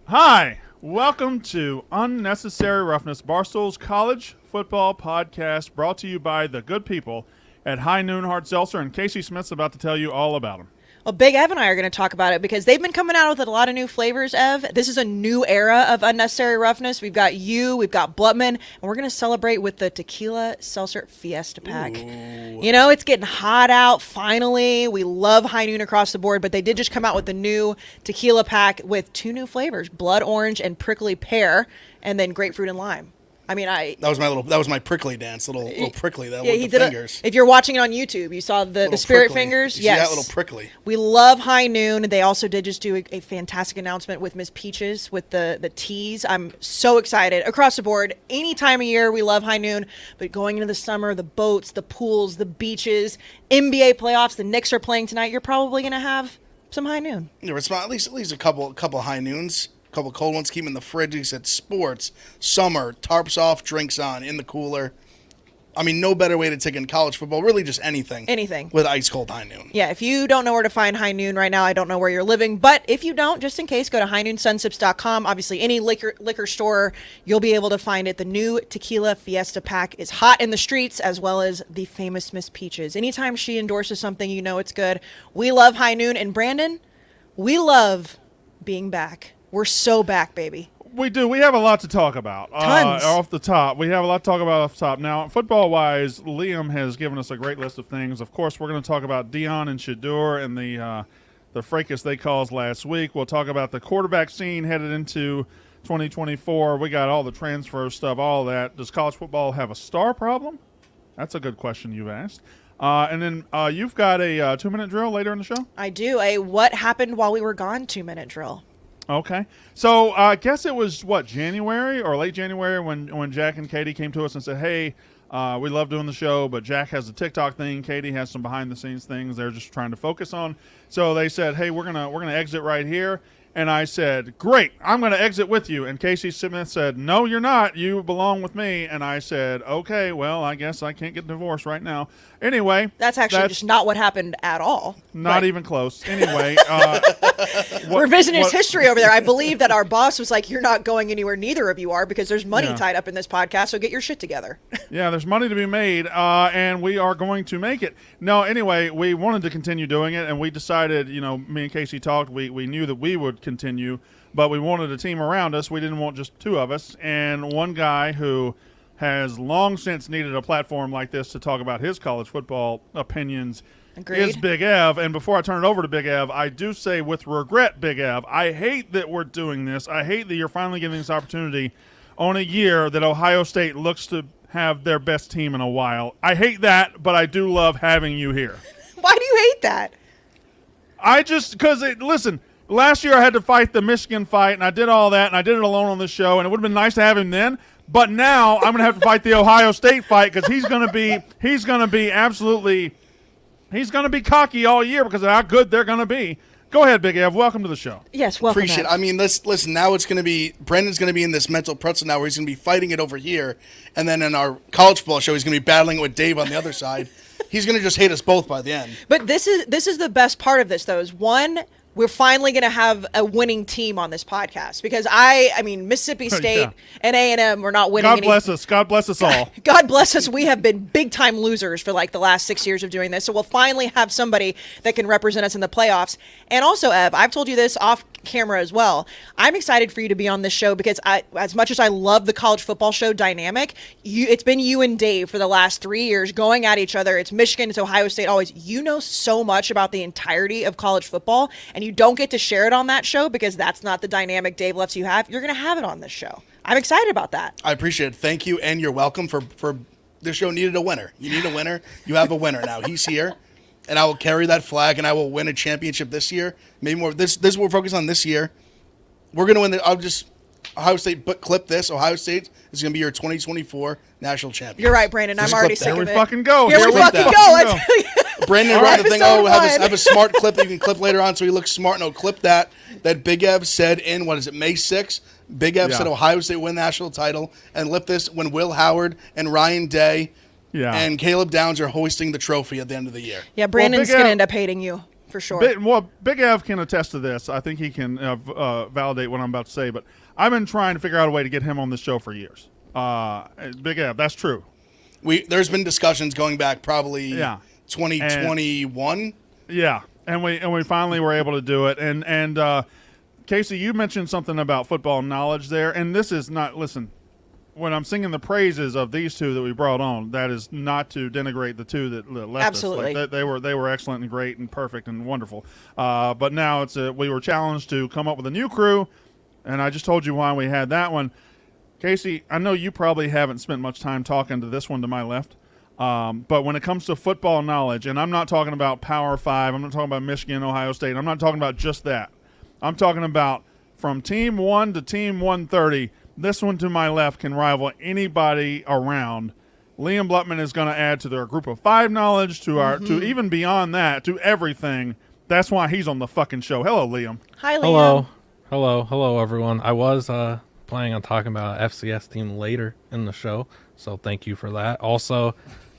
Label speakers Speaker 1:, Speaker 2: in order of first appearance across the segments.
Speaker 1: Hi, welcome to Unnecessary Roughness, Barstool's college football podcast, brought to you by the good people at High Noon Hard Seltzer, and Kayce Smith's about to tell you all about them.
Speaker 2: Well, Big Ev and I are going to talk about it because they've been coming out with a lot of new flavors, Ev. This is a new era of Unnecessary Roughness. We've got we've got Blutman, and we're going to celebrate with the Tequila Seltzer Fiesta Pack. Ooh. You know, it's getting hot out, finally. We love High Noon across the board, but they did just come out with the new tequila pack with two new flavors, blood orange and prickly pear, and then grapefruit and lime. I mean,
Speaker 3: that was my prickly dance, little prickly with the fingers.
Speaker 2: If you're watching it on YouTube, you saw the spirit
Speaker 3: prickly
Speaker 2: fingers.
Speaker 3: Yes,
Speaker 2: that
Speaker 3: little prickly.
Speaker 2: We love High Noon. They also did just do a fantastic announcement with Miss Peaches with the teas. I'm so excited across the board. Any time of year, we love High Noon. But going into the summer, the boats, the pools, the beaches, NBA playoffs. The Knicks are playing tonight. You're probably going to have some High Noon.
Speaker 3: Yeah, it's at least a couple High Noons. Couple cold ones, keep them in the fridge. He said sports, summer, tarps off, drinks on, in the cooler. I mean, no better way to take in college football, really just anything.
Speaker 2: Anything.
Speaker 3: With ice cold High Noon.
Speaker 2: Yeah, if you don't know where to find High Noon right now, I don't know where you're living. But if you don't, just in case, go to highnoonsunsips.com. Obviously, any liquor store, you'll be able to find it. The new Tequila Fiesta Pack is hot in the streets, as well as the famous Miss Peaches. Anytime she endorses something, you know it's good. We love High Noon. And Brandon, we love being back. We're so back, baby.
Speaker 1: We do. We have a lot to talk about.
Speaker 2: Tons.
Speaker 1: Off the top. We have a lot to talk about off the top. Now, football-wise, Liam has given us a great list of things. Of course, we're going to talk about Deion and Shedeur and the fracas they caused last week. We'll talk about the quarterback scene headed into 2024. We got all the transfer stuff, all that. Does college football have a star problem? That's a good question you've asked. And then you've got a 2-minute drill later in the show?
Speaker 2: I do. A what happened while we were gone 2-minute drill.
Speaker 1: Okay. So I guess it was, January or late January when Jack and Katie came to us and said, hey, we love doing the show, but Jack has a TikTok thing. Katie has some behind-the-scenes things they're just trying to focus on. So they said, hey, we're gonna exit right here. And I said, great, I'm going to exit with you. And Kayce Smith said, no, you're not. You belong with me. And I said, okay, well, I guess I can't get divorced right now. Anyway.
Speaker 2: That's just not what happened at all.
Speaker 1: Not even close. Anyway.
Speaker 2: Revisionist history over there. I believe that our boss was like, you're not going anywhere. Neither of you are, because there's money tied up in this podcast. So get your shit together.
Speaker 1: Yeah, there's money to be made, and we are going to make it. No, anyway, we wanted to continue doing it, and we decided, me and Kayce talked, we knew that we would continue, but we wanted a team around us. We didn't want just two of us, and one guy who has long since needed a platform like this to talk about his college football opinions.
Speaker 2: Agreed.
Speaker 1: Is Big Ev. And before I turn it over to Big Ev, I do say with regret, Big Ev, I hate that we're doing this. I hate that you're finally giving this opportunity on a year that Ohio State looks to have their best team in a while. I hate that, but I do love having you here.
Speaker 2: Why do you hate that?
Speaker 1: Listen, last year I had to fight the Michigan fight, and I did all that, and I did it alone on this show, and it would have been nice to have him then. But now I'm going to have to fight the Ohio State fight because he's going to be cocky all year because of how good they're going to be. Go ahead, Big Ev. Welcome to the show.
Speaker 2: Yes, welcome.
Speaker 3: Appreciate it. I mean, listen, now it's going to be, Brendan's going to be in this mental pretzel now where he's going to be fighting it over here. And then in our college football show, he's going to be battling it with Dave on the other side. He's going to just hate us both by the end.
Speaker 2: But this is the best part of this, though, is one, we're finally going to have a winning team on this podcast because I mean, Mississippi State and A&M were not winning.
Speaker 1: God bless us. God bless us all.
Speaker 2: God bless us. We have been big time losers for like the last 6 years of doing this. So we'll finally have somebody that can represent us in the playoffs. And also, Ev, I've told you this off camera as well. I'm excited for you to be on this show because as much as I love the college football show dynamic, it's been you and Dave for the last 3 years going at each other. It's Michigan, it's Ohio State, always. You know so much about the entirety of college football, and you don't get to share it on that show because that's not the dynamic Dave lets you have. You're going to have it on this show. I'm excited about that.
Speaker 3: I appreciate it. Thank you, and you're welcome for this show needed a winner. You need a winner. You have a winner now. He's here. And I will carry that flag, and I will win a championship this year. Maybe more. This is what we're focused on this year. We're going to win. Ohio State, but clip this. Ohio State is going to be your 2024 national champion.
Speaker 2: You're right, Brandon. I'm already sick of it.
Speaker 1: Here we fucking go.
Speaker 2: Here we fucking go.
Speaker 3: Brandon wrote the thing, have a smart clip that you can clip later on so he looks smart. No, clip that Big Ev said in, May 6th? Big Ev said Ohio State win the national title, and lip this when Will Howard and Ryan Day and Caleb Downs are hoisting the trophy at the end of the year.
Speaker 2: Yeah, Brandon's going to end up hating you. for sure.
Speaker 1: Big Ev can attest to this. I think he can validate what I'm about to say. But I've been trying to figure out a way to get him on this show for years. Big Ev, that's true.
Speaker 3: There's been discussions going back probably 2021.
Speaker 1: Yeah, and we finally were able to do it. And Kayce, you mentioned something about football knowledge there, and this is not. Listen, when I'm singing the praises of these two that we brought on, that is not to denigrate the two that left
Speaker 2: Absolutely.
Speaker 1: us. Like, they were excellent and great and perfect and wonderful. But now we were challenged to come up with a new crew, and I just told you why we had that one. Kayce, I know you probably haven't spent much time talking to this one to my left. But when it comes to football knowledge, and I'm not talking about Power 5, I'm not talking about Michigan, Ohio State, I'm not talking about just that. I'm talking about from Team 1 to Team 130, this one to my left can rival anybody around. Liam Blutman is going to add to their group of 5 knowledge, to even beyond that, to everything. That's why he's on the fucking show. Hello, Liam.
Speaker 2: Hi, Liam.
Speaker 4: Hello, everyone. I was planning on talking about an FCS team later in the show, so thank you for that. Also,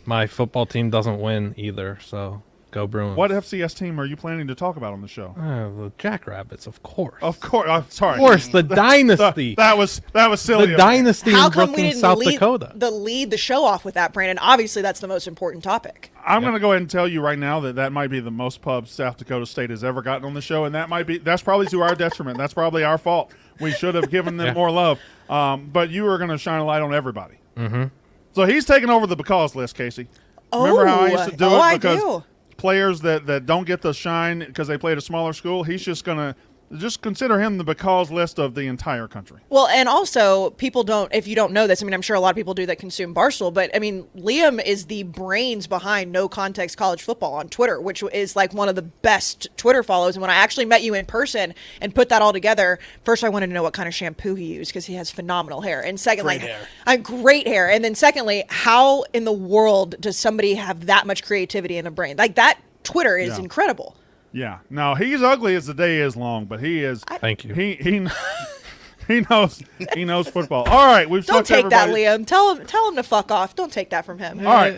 Speaker 4: my football team doesn't win either, so go Bruins.
Speaker 1: What FCS team are you planning to talk about on the show?
Speaker 4: The Jackrabbits, of course.
Speaker 1: Of course. I'm sorry.
Speaker 4: Of course, the dynasty.
Speaker 1: That was silly.
Speaker 4: The dynasty
Speaker 2: How
Speaker 4: in
Speaker 2: come we
Speaker 4: Brooklyn,
Speaker 2: didn't
Speaker 4: South
Speaker 2: lead
Speaker 4: Dakota.
Speaker 2: the show off with that, Brandon? Obviously, that's the most important topic.
Speaker 1: I'm going to go ahead and tell you right now that might be the most pubs South Dakota State has ever gotten on the show, and that's probably to our detriment. That's probably our fault. We should have given them more love. But you are going to shine a light on everybody. Mm-hmm. So he's taking over the because list, Kayce. Remember how I used to do it? Because players that don't get the shine because they play at a smaller school, he's just going to just consider him the because list of the entire country.
Speaker 2: Well, and also, people don't, if you don't know this, I mean, I'm sure a lot of people do that consume Barstool, but I mean, Liam is the brains behind No Context College Football on Twitter, which is like one of the best Twitter follows. And when I actually met you in person and put that all together, first I wanted to know what kind of shampoo he used because he has phenomenal hair. And secondly, great hair. And then secondly, how in the world does somebody have that much creativity in a brain? Like that Twitter is incredible.
Speaker 1: Yeah. Now he's ugly as the day is long, but he is.
Speaker 4: Thank you.
Speaker 1: He knows football. All right, we've
Speaker 2: Don't take that,
Speaker 1: everybody.
Speaker 2: Liam. Tell him to fuck off. Don't take that from him.
Speaker 1: All right,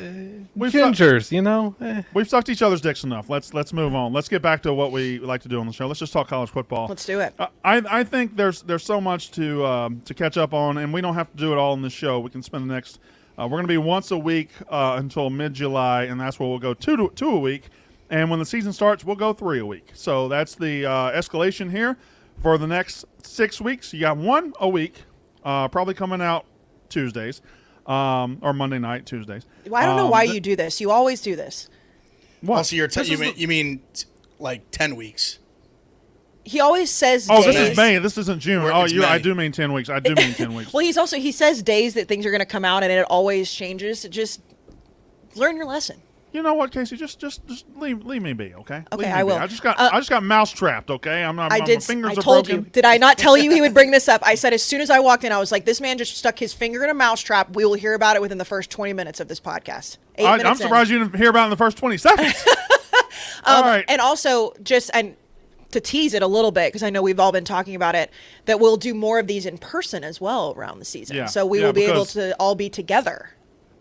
Speaker 4: Gingers, you know.
Speaker 1: We've sucked each other's dicks enough. Let's move on. Let's get back to what we like to do on the show. Let's just talk college football.
Speaker 2: Let's do it.
Speaker 1: I think there's so much to catch up on, and we don't have to do it all in the show. We can spend the next. We're going to be once a week until mid-July, and that's where we'll go two a week. And when the season starts, we'll go 3 a week. So that's the escalation here for the next 6 weeks. You got 1 a week, probably coming out Tuesdays or Monday night, Tuesdays.
Speaker 2: Well, I don't know why you do this. You always do this.
Speaker 1: What?
Speaker 3: So you mean like 10 weeks?
Speaker 2: He always says
Speaker 1: days.
Speaker 2: days.
Speaker 1: This is May. This isn't June.
Speaker 3: It's May.
Speaker 1: I do mean 10 weeks. I do mean 10 weeks.
Speaker 2: Well, he says days that things are going to come out, and it always changes. Just learn your lesson.
Speaker 1: You know what, Kayce? Just leave me be, okay?
Speaker 2: Okay, I will.
Speaker 1: I just got mouse trapped, okay? My fingers
Speaker 2: I
Speaker 1: are
Speaker 2: told
Speaker 1: broken.
Speaker 2: you. Did I not tell you he would bring this up? I said as soon as I walked in, I was like, this man just stuck his finger in a mouse trap. We will hear about it within the first 20 minutes of this podcast.
Speaker 1: I'm surprised you didn't hear about it in the first 20 seconds. All right.
Speaker 2: And also, and to tease it a little bit, because I know we've all been talking about it, that we'll do more of these in person as well around the season.
Speaker 1: Yeah.
Speaker 2: So we will be able to all be together.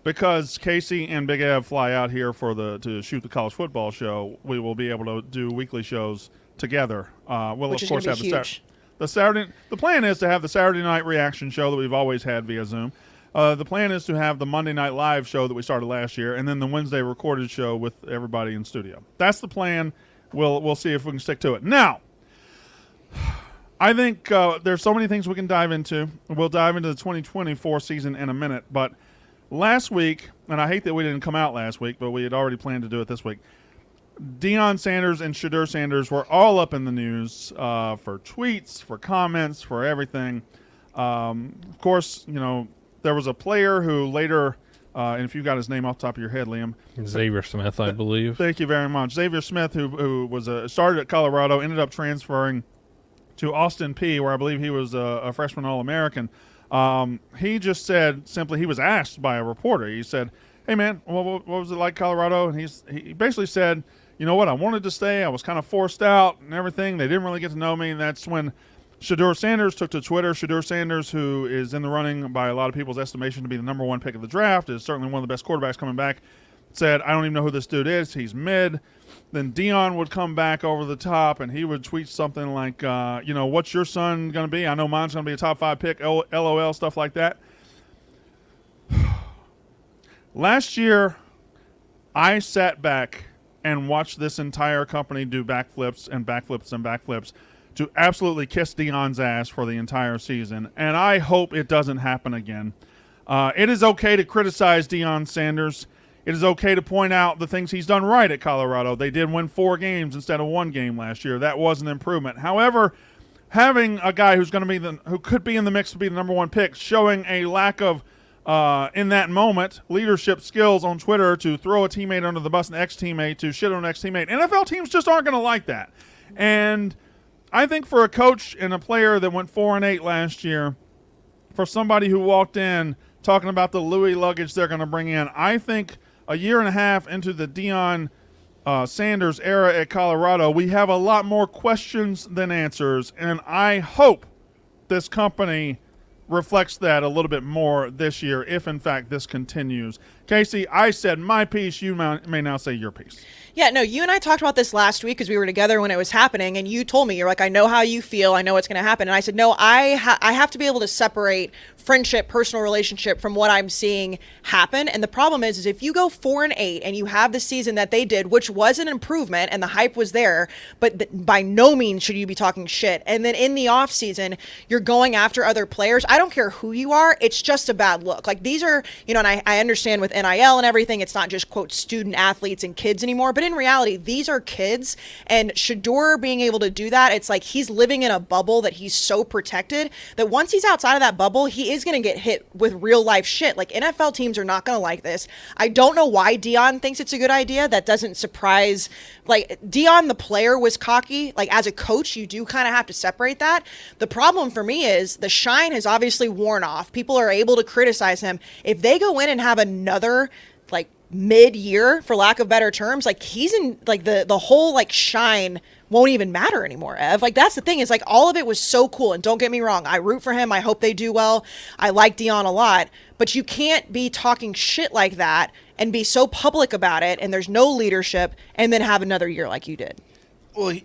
Speaker 1: Because Kayce and Big Ev fly out here to shoot the college football show, we will be able to do weekly shows together. We'll
Speaker 2: Which
Speaker 1: of course have
Speaker 2: huge.
Speaker 1: the Saturday. The plan is to have the Saturday night reaction show that we've always had via Zoom. The plan is to have the Monday night live show that we started last year, and then the Wednesday recorded show with everybody in studio. That's the plan. We'll see if we can stick to it. Now, I think there's so many things we can dive into. We'll dive into the 2024 season in a minute, but last week, and I hate that we didn't come out last week, but we had already planned to do it this week, Deion Sanders and Shedeur Sanders were all up in the news for tweets, for comments, for everything. Of course, there was a player who later, and if you got his name off the top of your head, Liam.
Speaker 4: Xavier Smith, I believe.
Speaker 1: Thank you very much. Xavier Smith, who was started at Colorado, ended up transferring to Austin Peay, where I believe he was a freshman All-American. He just said simply, he was asked by a reporter, he said, hey man, what was it like Colorado? And he basically said, you know what, I wanted to stay, I was kind of forced out and everything, they didn't really get to know me, and that's when Shedeur Sanders took to Twitter. Shedeur Sanders, who is in the running by a lot of people's estimation to be the number 1 pick of the draft, is certainly one of the best quarterbacks coming back, said, I don't even know who this dude is, he's mid. then Deion would come back over the top and he would tweet something like, what's your son going to be? I know mine's going to be a top 5 pick, LOL, stuff like that. Last year, I sat back and watched this entire company do backflips and backflips and backflips to absolutely kiss Deion's ass for the entire season, and I hope it doesn't happen again. It is okay to criticize Deion Sanders. It is okay to point out the things he's done right at Colorado. They did win 4 games instead of 1 game last year. That was an improvement. However, having a guy who's going to be who could be in the mix to be the number 1 pick, showing a lack of in that moment leadership skills on Twitter to throw a teammate under the bus, an ex-teammate to shit on an ex-teammate. NFL teams just aren't going to like that. And I think for a coach and a player that went 4-8 last year, for somebody who walked in talking about the Louis luggage they're going to bring in, I think a year and a half into the Deion Sanders era at Colorado, we have a lot more questions than answers, and I hope this company reflects that a little bit more this year if, in fact, this continues. Kayce, I said my piece. You may now say your piece.
Speaker 2: Yeah, no, you and I talked about this last week because we were together when it was happening, and you told me, you're like, I know how you feel. I know what's going to happen. And I said, no, I have to be able to separate friendship, personal relationship from what I'm seeing happen. And the problem is if you go 4-8 and you have the season that they did, which was an improvement and the hype was there, but by no means should you be talking shit. And then in the offseason, you're going after other players. I don't care who you are. It's just a bad look. Like these are, and I understand with NIL and everything, it's not just, quote, student athletes and kids anymore. But in reality, these are kids. And Shedeur being able to do that, it's like he's living in a bubble that he's so protected that once he's outside of that bubble, he is going to get hit with real life shit. Like NFL teams are not going to like this. I don't know why Deion thinks it's a good idea. That doesn't surprise. Like Deion, the player, was cocky. Like as a coach, you do kind of have to separate that. The problem for me is the shine has obviously worn off. People are able to criticize him. If they go in and have another like mid-year, for lack of better terms, like he's in like the whole like shine won't even matter anymore, Ev. Like that's the thing, is like all of it was so cool, and don't get me wrong, I root for him. I hope they do well. I like Deion a lot, but you can't be talking shit like that and be so public about it, and there's no leadership, and then have another year like you did.
Speaker 3: Well,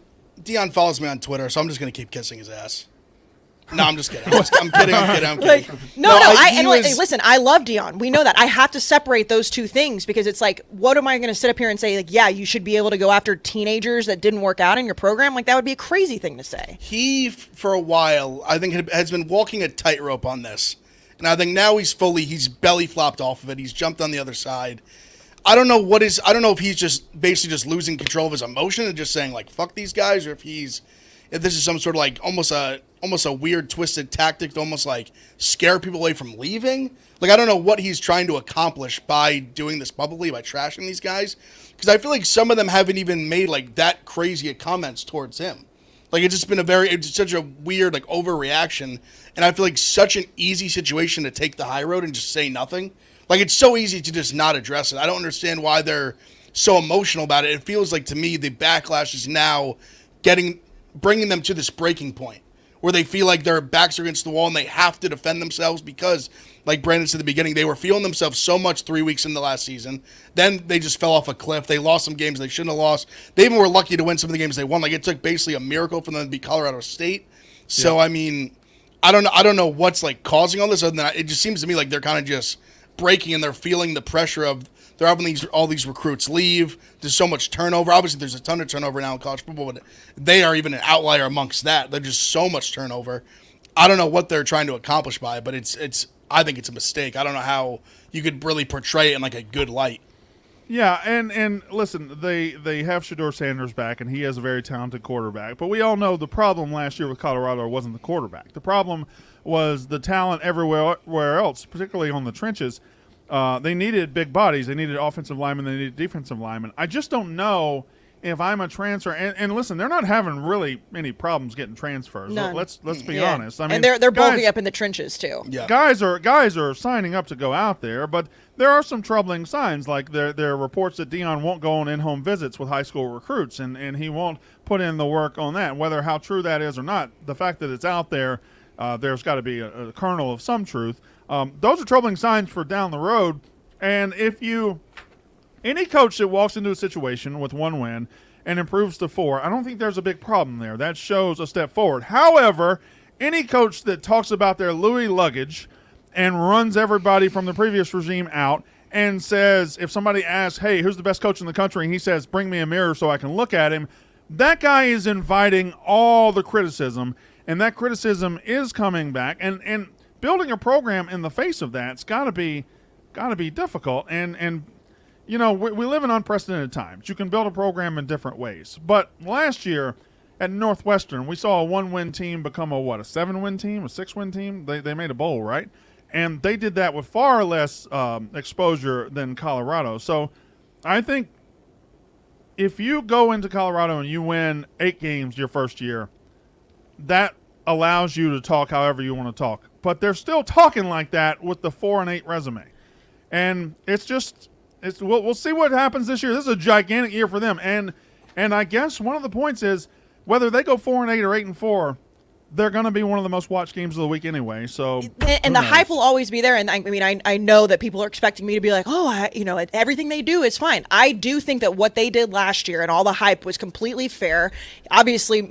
Speaker 3: Deion follows me on Twitter, so I'm just going to keep kissing his ass. No, I'm just kidding. I'm kidding.
Speaker 2: Like, listen, I love Deion. We know that. I have to separate those two things because it's like, what am I going to sit up here and say? Like, yeah, you should be able to go after teenagers that didn't work out in your program. Like, that would be a crazy thing to say.
Speaker 3: He, for a while, I think has been walking a tightrope on this. And I think now he's belly flopped off of it. He's jumped on the other side. I don't know if he's just basically just losing control of his emotion and just saying, like, fuck these guys, or if this is some sort of like almost a weird twisted tactic to almost like scare people away from leaving. Like, I don't know what he's trying to accomplish by doing this publicly, by trashing these guys, because I feel like some of them haven't even made like that crazy of comments towards him. Like, it's just been it's such a weird like overreaction, and I feel like such an easy situation to take the high road and just say nothing. Like, it's so easy to just not address it. I don't understand why they're so emotional about it. It feels like to me the backlash is now bringing them to this breaking point where they feel like their backs are against the wall and they have to defend themselves because, like Brandon said at the beginning, they were feeling themselves so much 3 weeks in the last season. Then they just fell off a cliff. They lost some games they shouldn't have lost. They even were lucky to win some of the games they won. Like, it took basically a miracle for them to beat Colorado State. So, yeah. I mean, I don't know what's like causing all this other than it just seems to me like they're kind of just breaking and they're feeling the pressure of they're having all these recruits leave. There's so much turnover. Obviously, there's a ton of turnover now in college football, but they are even an outlier amongst that. There's just so much turnover. I don't know what they're trying to accomplish by it, but I think it's a mistake. I don't know how you could really portray it in like a good light.
Speaker 1: Yeah, and listen, they have Shedeur Sanders back, and he has a very talented quarterback. But we all know the problem last year with Colorado wasn't the quarterback. The problem was the talent everywhere else, particularly on the trenches. They needed big bodies. They needed offensive linemen. They needed defensive linemen. I just don't know if I'm a transfer. And listen, they're not having really any problems getting transfers.
Speaker 2: None.
Speaker 1: Let's be honest. I mean,
Speaker 2: and they're bulking up in the trenches too.
Speaker 3: Yeah.
Speaker 1: Guys are signing up to go out there, but there are some troubling signs. Like there are reports that Deion won't go on in-home visits with high school recruits, and he won't put in the work on that. Whether how true that is or not, the fact that it's out there, there's got to be a kernel of some truth. Those are troubling signs for down the road. And if any coach that walks into a situation with one win and improves to 4. I don't think there's a big problem there. That shows a step forward. However, any coach that talks about their Louis luggage and runs everybody from the previous regime out and says, if somebody asks, hey, who's the best coach in the country, and he says, bring me a mirror so I can look at him, that guy is inviting all the criticism, and that criticism is coming back. And building a program in the face of that's got to be difficult. And you know, we live in unprecedented times. You can build a program in different ways. But last year at Northwestern, we saw a 1-win team become a 7-win team, a 6-win team? They made a bowl, right? And they did that with far less exposure than Colorado. So I think if you go into Colorado and you win 8 games your first year, that allows you to talk however you want to talk. But they're still talking like that with the 4-8 resume. And we'll see what happens this year. This is a gigantic year for them. And I guess one of the points is whether they go 4-8 or 8-4, they're going to be one of the most watched games of the week anyway. So,
Speaker 2: and the hype will always be there. And I mean, I know that people are expecting me to be like, everything they do is fine. I do think that what they did last year and all the hype was completely fair. Obviously,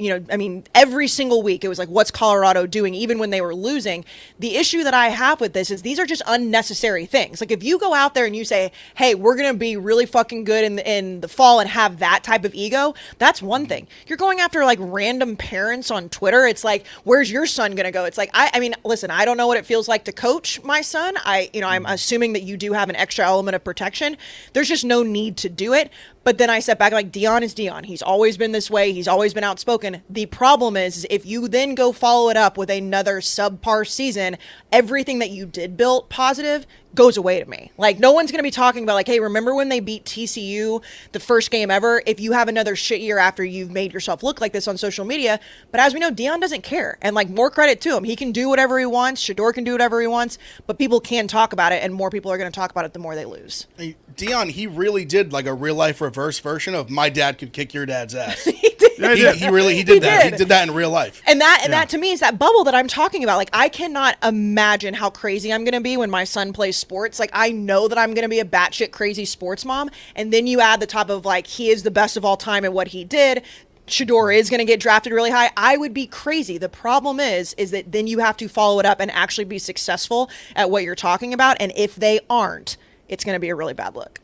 Speaker 2: every single week it was like, what's Colorado doing, even when they were losing? The issue that I have with this is these are just unnecessary things. Like if you go out there and you say, hey, we're going to be really fucking good in the fall and have that type of ego, that's one thing. You're going after like random parents on Twitter. It's like, where's your son going to go? It's like, I mean, listen, I don't know what it feels like to coach my son. I'm assuming that you do have an extra element of protection. There's just no need to do it. But then I step back, like, Deion is Deion. He's always been this way. He's always been outspoken. The problem is if you then go follow it up with another subpar season, everything that you did build positive goes away to me. Like, no one's going to be talking about, like, hey, remember when they beat TCU the first game ever? If you have another shit year after you've made yourself look like this on social media. But as we know, Deion doesn't care. And, like, more credit to him. He can do whatever he wants. Shador can do whatever he wants. But people can talk about it, and more people are going to talk about it the more they lose.
Speaker 3: Hey, Deion, he really did like a real-life reverse version of my dad could kick your dad's ass.
Speaker 2: He did.
Speaker 3: Yeah, he did that. He did that in real life.
Speaker 2: And that to me is that bubble that I'm talking about. Like, I cannot imagine how crazy I'm going to be when my son plays sports. Like, I know that I'm going to be a batshit crazy sports mom. And then you add the top of, like, he is the best of all time at what he did. Shador is going to get drafted really high. I would be crazy. The problem is that then you have to follow it up and actually be successful at what you're talking about. And if they aren't, it's going to be a really bad look.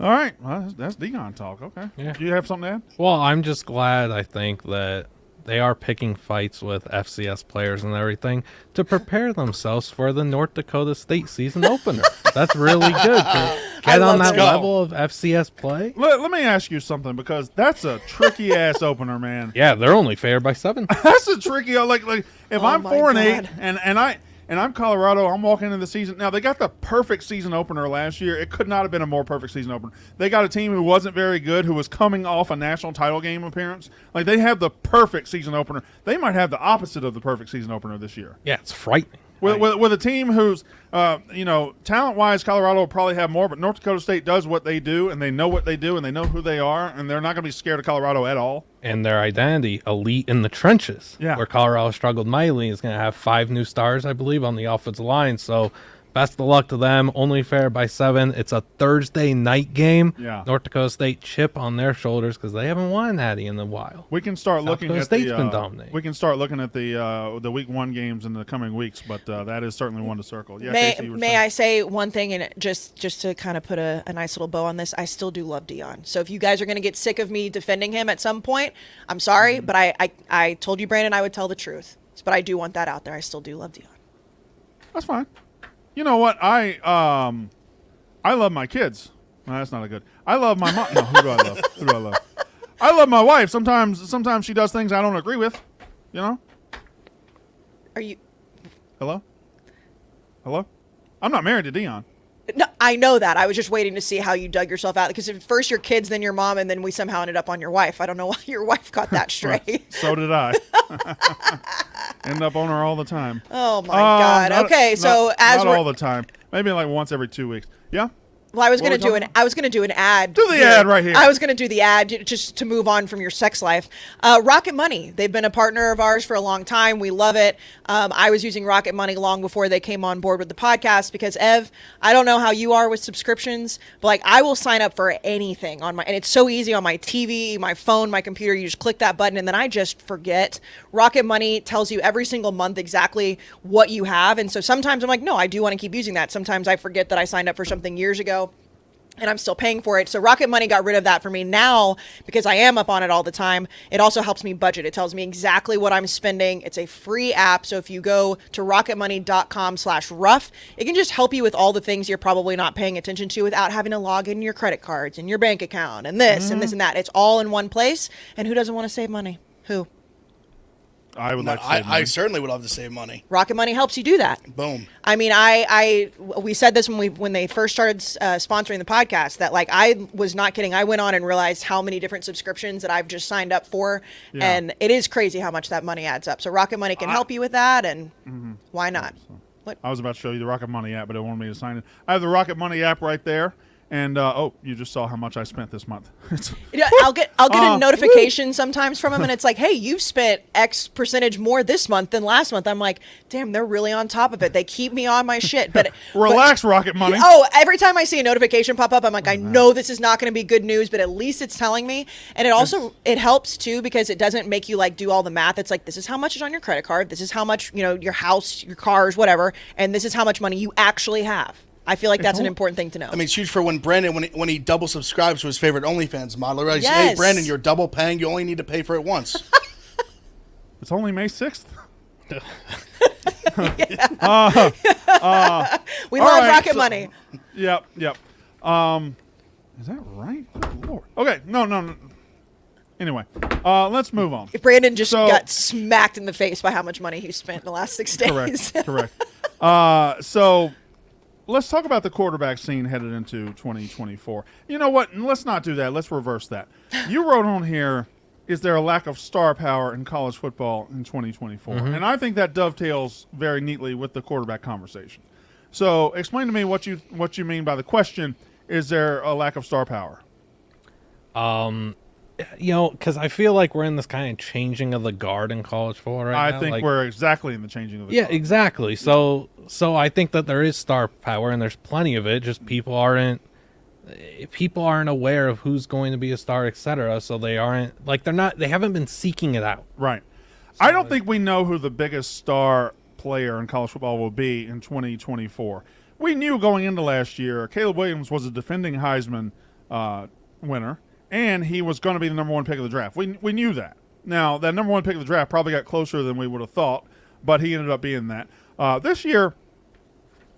Speaker 1: All right. Well, that's Deion talk. Okay.
Speaker 4: Yeah.
Speaker 1: Do you have something to add?
Speaker 4: Well, I'm just glad, I think, that they are picking fights with FCS players and everything to prepare themselves for the North Dakota State season opener. That's really good. To get on that level of FCS play.
Speaker 1: Let me ask you something, because that's a tricky ass opener, man.
Speaker 4: Yeah, they're only favored by 7.
Speaker 1: That's a tricky. Like if I'm
Speaker 2: my
Speaker 1: 4-8
Speaker 2: God.
Speaker 1: and I'm Colorado, I'm walking into the season. Now, they got the perfect season opener last year. It could not have been a more perfect season opener. They got a team who wasn't very good, who was coming off a national title game appearance. Like, they have the perfect season opener. They might have the opposite of the perfect season opener this year.
Speaker 4: Yeah, it's frightening.
Speaker 1: With a team who's, talent-wise, Colorado will probably have more, but North Dakota State does what they do, and they know what they do, and they know who they are, and they're not going to be scared of Colorado at all.
Speaker 4: And their identity, elite in the trenches,
Speaker 1: yeah.
Speaker 4: Where Colorado struggled mightily, is going to have 5 new stars, I believe, on the offensive line. So best of luck to them. Only favored by 7. It's a Thursday night game.
Speaker 1: Yeah.
Speaker 4: North Dakota State chip on their shoulders because they haven't won Natty in a while.
Speaker 1: We can start looking at
Speaker 4: State's been dominating.
Speaker 1: We can start looking at the week 1 games in the coming weeks, but that is certainly one to circle. Yeah,
Speaker 2: May,
Speaker 1: Kayce, you were
Speaker 2: may
Speaker 1: saying.
Speaker 2: I say one thing, and just to kind of put a nice little bow on this, I still do love Deion. So if you guys are going to get sick of me defending him at some point, I'm sorry, but I told you, Brandon, I would tell the truth. But I do want that out there. I still do love Deion.
Speaker 1: That's fine. You know what? I love my kids. No, that's not a good. I love my mom. No, who do I love? Who do I love? I love my wife. Sometimes she does things I don't agree with. You know?
Speaker 2: Are you?
Speaker 1: Hello? I'm not married to Deion.
Speaker 2: No, I know that. I was just waiting to see how you dug yourself out. Because at first your kids, then your mom, and then we somehow ended up on your wife. I don't know why your wife got that straight.
Speaker 1: Right. So did I. End up on her all the time.
Speaker 2: Oh, my God. Okay, so
Speaker 1: not all the time. Maybe like once every 2 weeks. Yeah?
Speaker 2: Well, I was
Speaker 1: What
Speaker 2: going to
Speaker 1: are
Speaker 2: do
Speaker 1: we
Speaker 2: an
Speaker 1: talking
Speaker 2: I was going to do an ad.
Speaker 1: Do the ad right here.
Speaker 2: I was going to do the ad just to move on from your sex life. Rocket Money. They've been a partner of ours for a long time. We love it. I was using Rocket Money long before they came on board with the podcast because Ev, I don't know how you are with subscriptions, but like I will sign up for anything on my, and it's so easy on my TV, my phone, my computer. You just click that button and then I just forget. Rocket Money tells you every single month exactly what you have, and so sometimes I'm like, no, I do want to keep using that. Sometimes I forget that I signed up for something years ago and I'm still paying for it. So Rocket Money got rid of that for me now because I am up on it all the time. It also helps me budget. It tells me exactly what I'm spending. It's a free app. So if you go to rocketmoney.com/rough, it can just help you with all the things you're probably not paying attention to without having to log in your credit cards and your bank account and this and this and that. It's all in one place. And who doesn't want to save money? Who?
Speaker 1: I would
Speaker 3: No,
Speaker 1: like to save money.
Speaker 3: I certainly would love to save money.
Speaker 2: Rocket Money helps you do that.
Speaker 3: Boom.
Speaker 2: I mean, we said this when they first started sponsoring the podcast that like I was not kidding. I went on and realized how many different subscriptions that I've just signed up for, and it is crazy how much that money adds up. So Rocket Money can help you with that, and why not? What?
Speaker 1: I was about to show you the Rocket Money app, but it wanted me to sign in. I have the Rocket Money app right there. And you just saw how much I spent this month.
Speaker 2: I'll get a notification sometimes from them, and it's like, hey, you've spent X percentage more this month than last month. I'm like, damn, they're really on top of it. They keep me on my shit. But
Speaker 1: Relax, Rocket Money.
Speaker 2: Oh, every time I see a notification pop up, I'm like, I know this is not going to be good news, but at least it's telling me. And it helps too because it doesn't make you like do all the math. It's like, this is how much is on your credit card. This is how much, your house, your cars, whatever, and this is how much money you actually have. I feel like that's an important thing to know.
Speaker 3: I mean, it's huge for when Brandon, when he double subscribes to his favorite OnlyFans model. Right?
Speaker 2: Yes.
Speaker 3: Hey, Brandon, you're double paying. You only need to pay for it once.
Speaker 1: It's only May 6th.
Speaker 2: We
Speaker 1: all
Speaker 2: love
Speaker 1: right,
Speaker 2: Rocket
Speaker 1: so-
Speaker 2: Money.
Speaker 1: Yep. Is that right? Good Lord. Okay. No. Anyway, let's move on.
Speaker 2: Brandon just
Speaker 1: So-
Speaker 2: got smacked in the face by how much money he spent in the last 6 days.
Speaker 1: Correct. So let's talk about the quarterback scene headed into 2024. You know what? Let's not do that. Let's reverse that. You wrote on here, is there a lack of star power in college football in 2024? And I think that dovetails very neatly with the quarterback conversation. So explain to me what you mean by the question, is there a lack of star power?
Speaker 4: Because I feel like we're in this kind of changing of the guard in college football right now.
Speaker 1: I think we're exactly in the changing of the
Speaker 4: Yeah,
Speaker 1: guard.
Speaker 4: exactly. So I think that there is star power and there's plenty of it. Just people aren't aware of who's going to be a star, etc. So they haven't been seeking it out.
Speaker 1: Right. I don't think we know who the biggest star player in college football will be in 2024. We knew going into last year, Caleb Williams was a defending Heisman winner, and he was going to be the number one pick of the draft. We knew that. Now, that number one pick of the draft probably got closer than we would have thought, but he ended up being that. This year,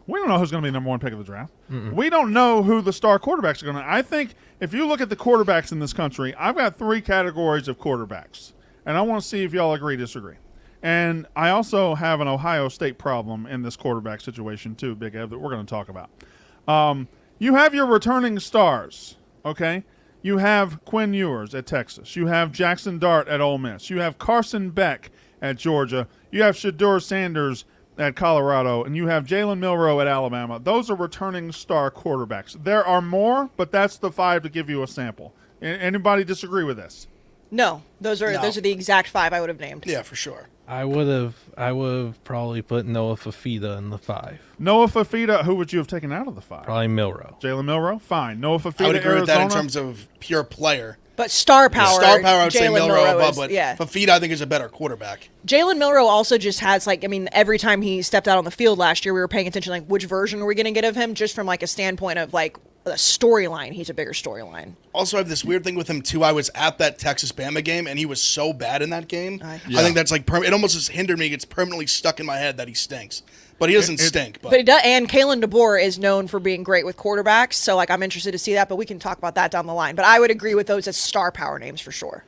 Speaker 1: we don't know who's going to be the number one pick of the draft. We don't know who the star quarterbacks are going to. I think if you look at the quarterbacks in this country, I've got 3 categories of quarterbacks, and I want to see if y'all agree, disagree. And I also have an Ohio State problem in this quarterback situation too, Big Ev, that we're going to talk about. You have your returning stars, okay? You have Quinn Ewers at Texas. You have Jackson Dart at Ole Miss. You have Carson Beck at Georgia. You have Shedeur Sanders at Colorado. And you have Jalen Milroe at Alabama. Those are returning star quarterbacks. There are more, but that's the 5 to give you a sample. Anybody disagree with this?
Speaker 2: No, those are the exact 5 I would have named.
Speaker 3: Yeah, for sure.
Speaker 4: I would have probably put Noah Fafita in the 5.
Speaker 1: Noah Fafita, who would you have taken out of the 5?
Speaker 4: Probably Milroe.
Speaker 1: Jalen Milroe? Fine. Noah Fafita,
Speaker 3: I would agree
Speaker 1: Arizona.
Speaker 3: with that in terms of pure player.
Speaker 2: But star power,
Speaker 3: I would say
Speaker 2: Jalen
Speaker 3: Milroe above,
Speaker 2: is,
Speaker 3: but
Speaker 2: yeah.
Speaker 3: Fafita I think is a better quarterback.
Speaker 2: Jalen Milroe also just has every time he stepped out on the field last year, we were paying attention which version are we going to get of him, just from a standpoint of a storyline. He's a bigger storyline.
Speaker 3: Also, I have this weird thing with him too. I was at that Texas Bama game, and he was so bad in that game. I think that's it almost has hindered me. It's permanently stuck in my head that he stinks, but he doesn't stink.
Speaker 2: But he does, and Kalen DeBoer is known for being great with quarterbacks. So I'm interested to see that, but we can talk about that down the line. But I would agree with those as star power names for sure.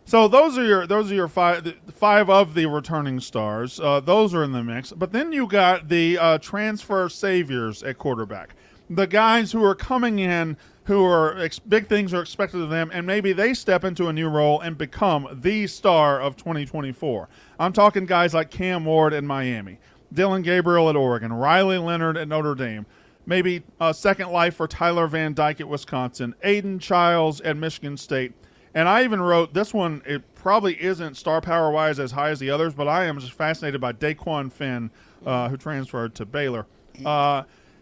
Speaker 1: So those are your 5 of the returning stars. Those are in the mix. But then you got the transfer saviors at quarterback. The guys who are coming in, who are big things are expected of them, and maybe they step into a new role and become the star of 2024. I'm talking guys like Cam Ward in Miami, Dylan Gabriel at Oregon, Riley Leonard at Notre Dame, maybe a second life for Tyler Van Dyke at Wisconsin, Aiden Childs at Michigan State. And I even wrote this one, it probably isn't star power-wise as high as the others, but I am just fascinated by Daquan Finn, who transferred to Baylor.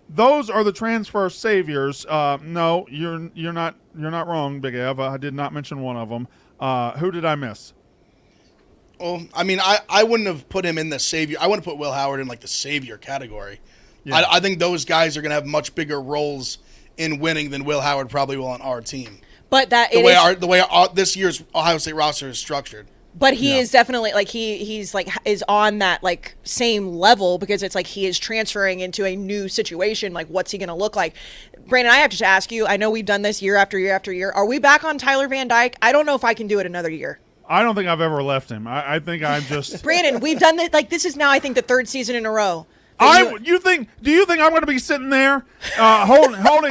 Speaker 1: Those are the transfer saviors. No, you're not wrong, Big Ev. I did not mention one of them. Who did I miss?
Speaker 3: Well, I mean, I wouldn't have put him in the savior. I wouldn't put Will Howard in like the savior category.
Speaker 1: Yeah.
Speaker 3: I think those guys are going to have much bigger roles in winning than Will Howard probably will on our team.
Speaker 2: But that
Speaker 3: the way this year's Ohio State roster is structured.
Speaker 2: But he is definitely like he's like is on that like same level because it's like he is transferring into a new situation. Like, what's he going to look like? Brandon, I have to just ask you. I know we've done this year after year after year. Are we back on Tyler Van Dyke? I don't know if I can do it another year.
Speaker 1: I don't think I've ever left him. I think I'm just
Speaker 2: Brandon, we've done this. Like, this is now I think the third season in a row.
Speaker 1: Do you think I'm going to be sitting there holding?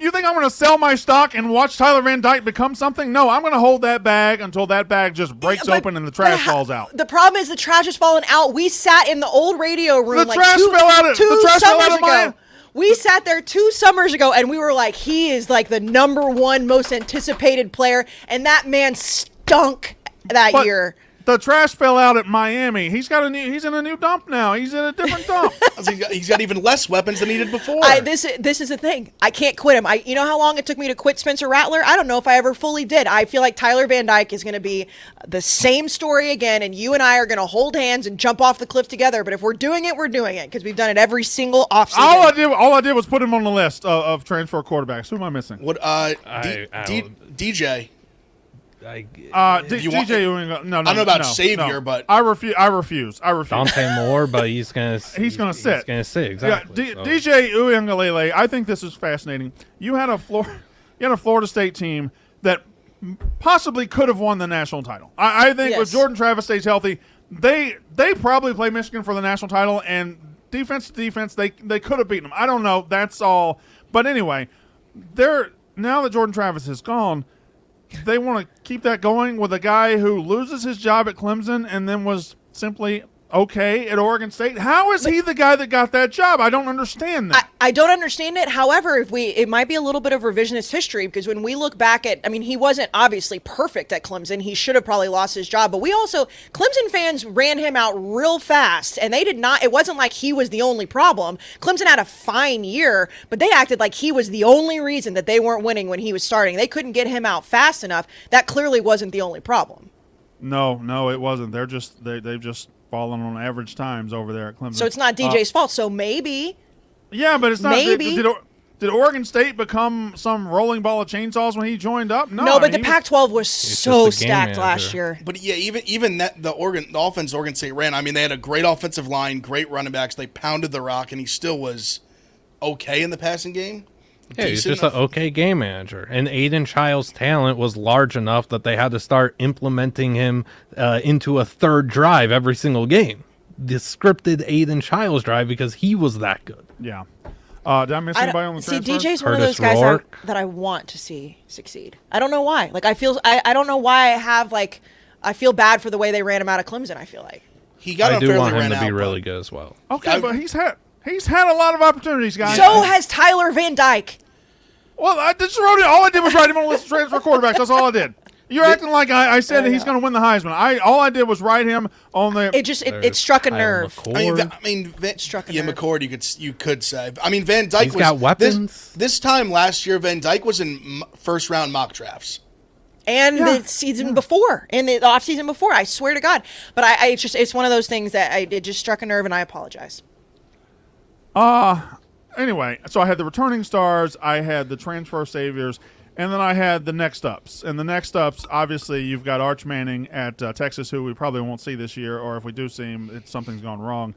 Speaker 1: You think I'm going to sell my stock and watch Tyler Van Dyke become something? No, I'm going to hold that bag until that bag just breaks open and the trash falls out.
Speaker 2: The problem is the trash is falling out. We sat in the old radio room.
Speaker 1: The trash fell out of
Speaker 2: summers ago.
Speaker 1: my.
Speaker 2: We sat there 2 summers ago and we were like, he is like the number one most anticipated player, and that man stunk that year.
Speaker 1: The trash fell out at Miami. He's in a new dump now. He's in a different dump.
Speaker 3: He's got even less weapons than he did before.
Speaker 2: This is the thing. I can't quit him. You know how long it took me to quit Spencer Rattler? I don't know if I ever fully did. I feel like Tyler Van Dyke is going to be the same story again, and you and I are going to hold hands and jump off the cliff together. But if we're doing it, we're doing it because we've done it every single offseason.
Speaker 1: All I did was put him on the list of transfer quarterbacks. Who am I missing?
Speaker 3: What? DJ.
Speaker 1: DJ, no,
Speaker 3: I don't know about savior, but
Speaker 1: I refuse.
Speaker 4: Dante Moore, but he's gonna
Speaker 1: sit.
Speaker 4: He's gonna sit exactly.
Speaker 1: Yeah, DJ Uiagalelei. I think this is fascinating. You had a Florida State team that possibly could have won the national title. I think if Jordan Travis stays healthy, they probably play Michigan for the national title, and defense to defense, they could have beaten them. I don't know. That's all. But anyway, now that Jordan Travis is gone, they want to keep that going with a guy who loses his job at Clemson and then was simply okay at Oregon State. How is he the guy that got that job? I don't understand that.
Speaker 2: I don't understand it. However, it might be a little bit of revisionist history because when we look back at, he wasn't obviously perfect at Clemson. He should have probably lost his job, but Clemson fans ran him out real fast, and they did not. It wasn't like he was the only problem. Clemson had a fine year, but they acted like he was the only reason that they weren't winning when he was starting. They couldn't get him out fast enough. That clearly wasn't the only problem.
Speaker 1: No, it wasn't. They've just fallen on average times over there at Clemson.
Speaker 2: So it's not DJ's fault. So maybe.
Speaker 1: Yeah, but it's not.
Speaker 2: Maybe.
Speaker 1: Did Oregon State become some rolling ball of chainsaws when he joined up?
Speaker 2: No, but the Pac-12 was so stacked last year.
Speaker 3: But yeah, even that the offense Oregon State ran. They had a great offensive line, great running backs. They pounded the rock, and he still was okay in the passing game.
Speaker 4: Yeah, he's just an okay game manager. And Aiden Childs' talent was large enough that they had to start implementing him into a third drive every single game. The scripted Aiden Childs drive because he was that good.
Speaker 1: Yeah. Did I miss anybody on the transfers?
Speaker 2: DJ's one of those guys that I want to see succeed. I don't know why. Like, I don't know why I feel bad for the way they ran him out of Clemson, I feel like.
Speaker 3: He got
Speaker 4: I do want him
Speaker 3: ran
Speaker 4: to be
Speaker 3: out,
Speaker 4: really good as well.
Speaker 1: Okay, but he's had a lot of opportunities, guys.
Speaker 2: So has Tyler Van Dyke.
Speaker 1: Well, I just wrote it. All I did was write him on the list of transfer quarterbacks. That's all I did. You're acting like I said that he's going to win the Heisman. All I did was write him on the.
Speaker 2: It struck a nerve.
Speaker 3: Struck a nerve. McCord, you could say. Van Dyke
Speaker 4: He's got weapons.
Speaker 3: This time last year, Van Dyke was in first round mock drafts.
Speaker 2: And the season before, in the off season before, I swear to God. But it's one of those things that it just struck a nerve, and I apologize.
Speaker 1: Anyway, so I had the returning stars, I had the transfer saviors, and then I had the next ups. And the next ups, obviously, you've got Arch Manning at Texas, who we probably won't see this year, or if we do see him, something's gone wrong.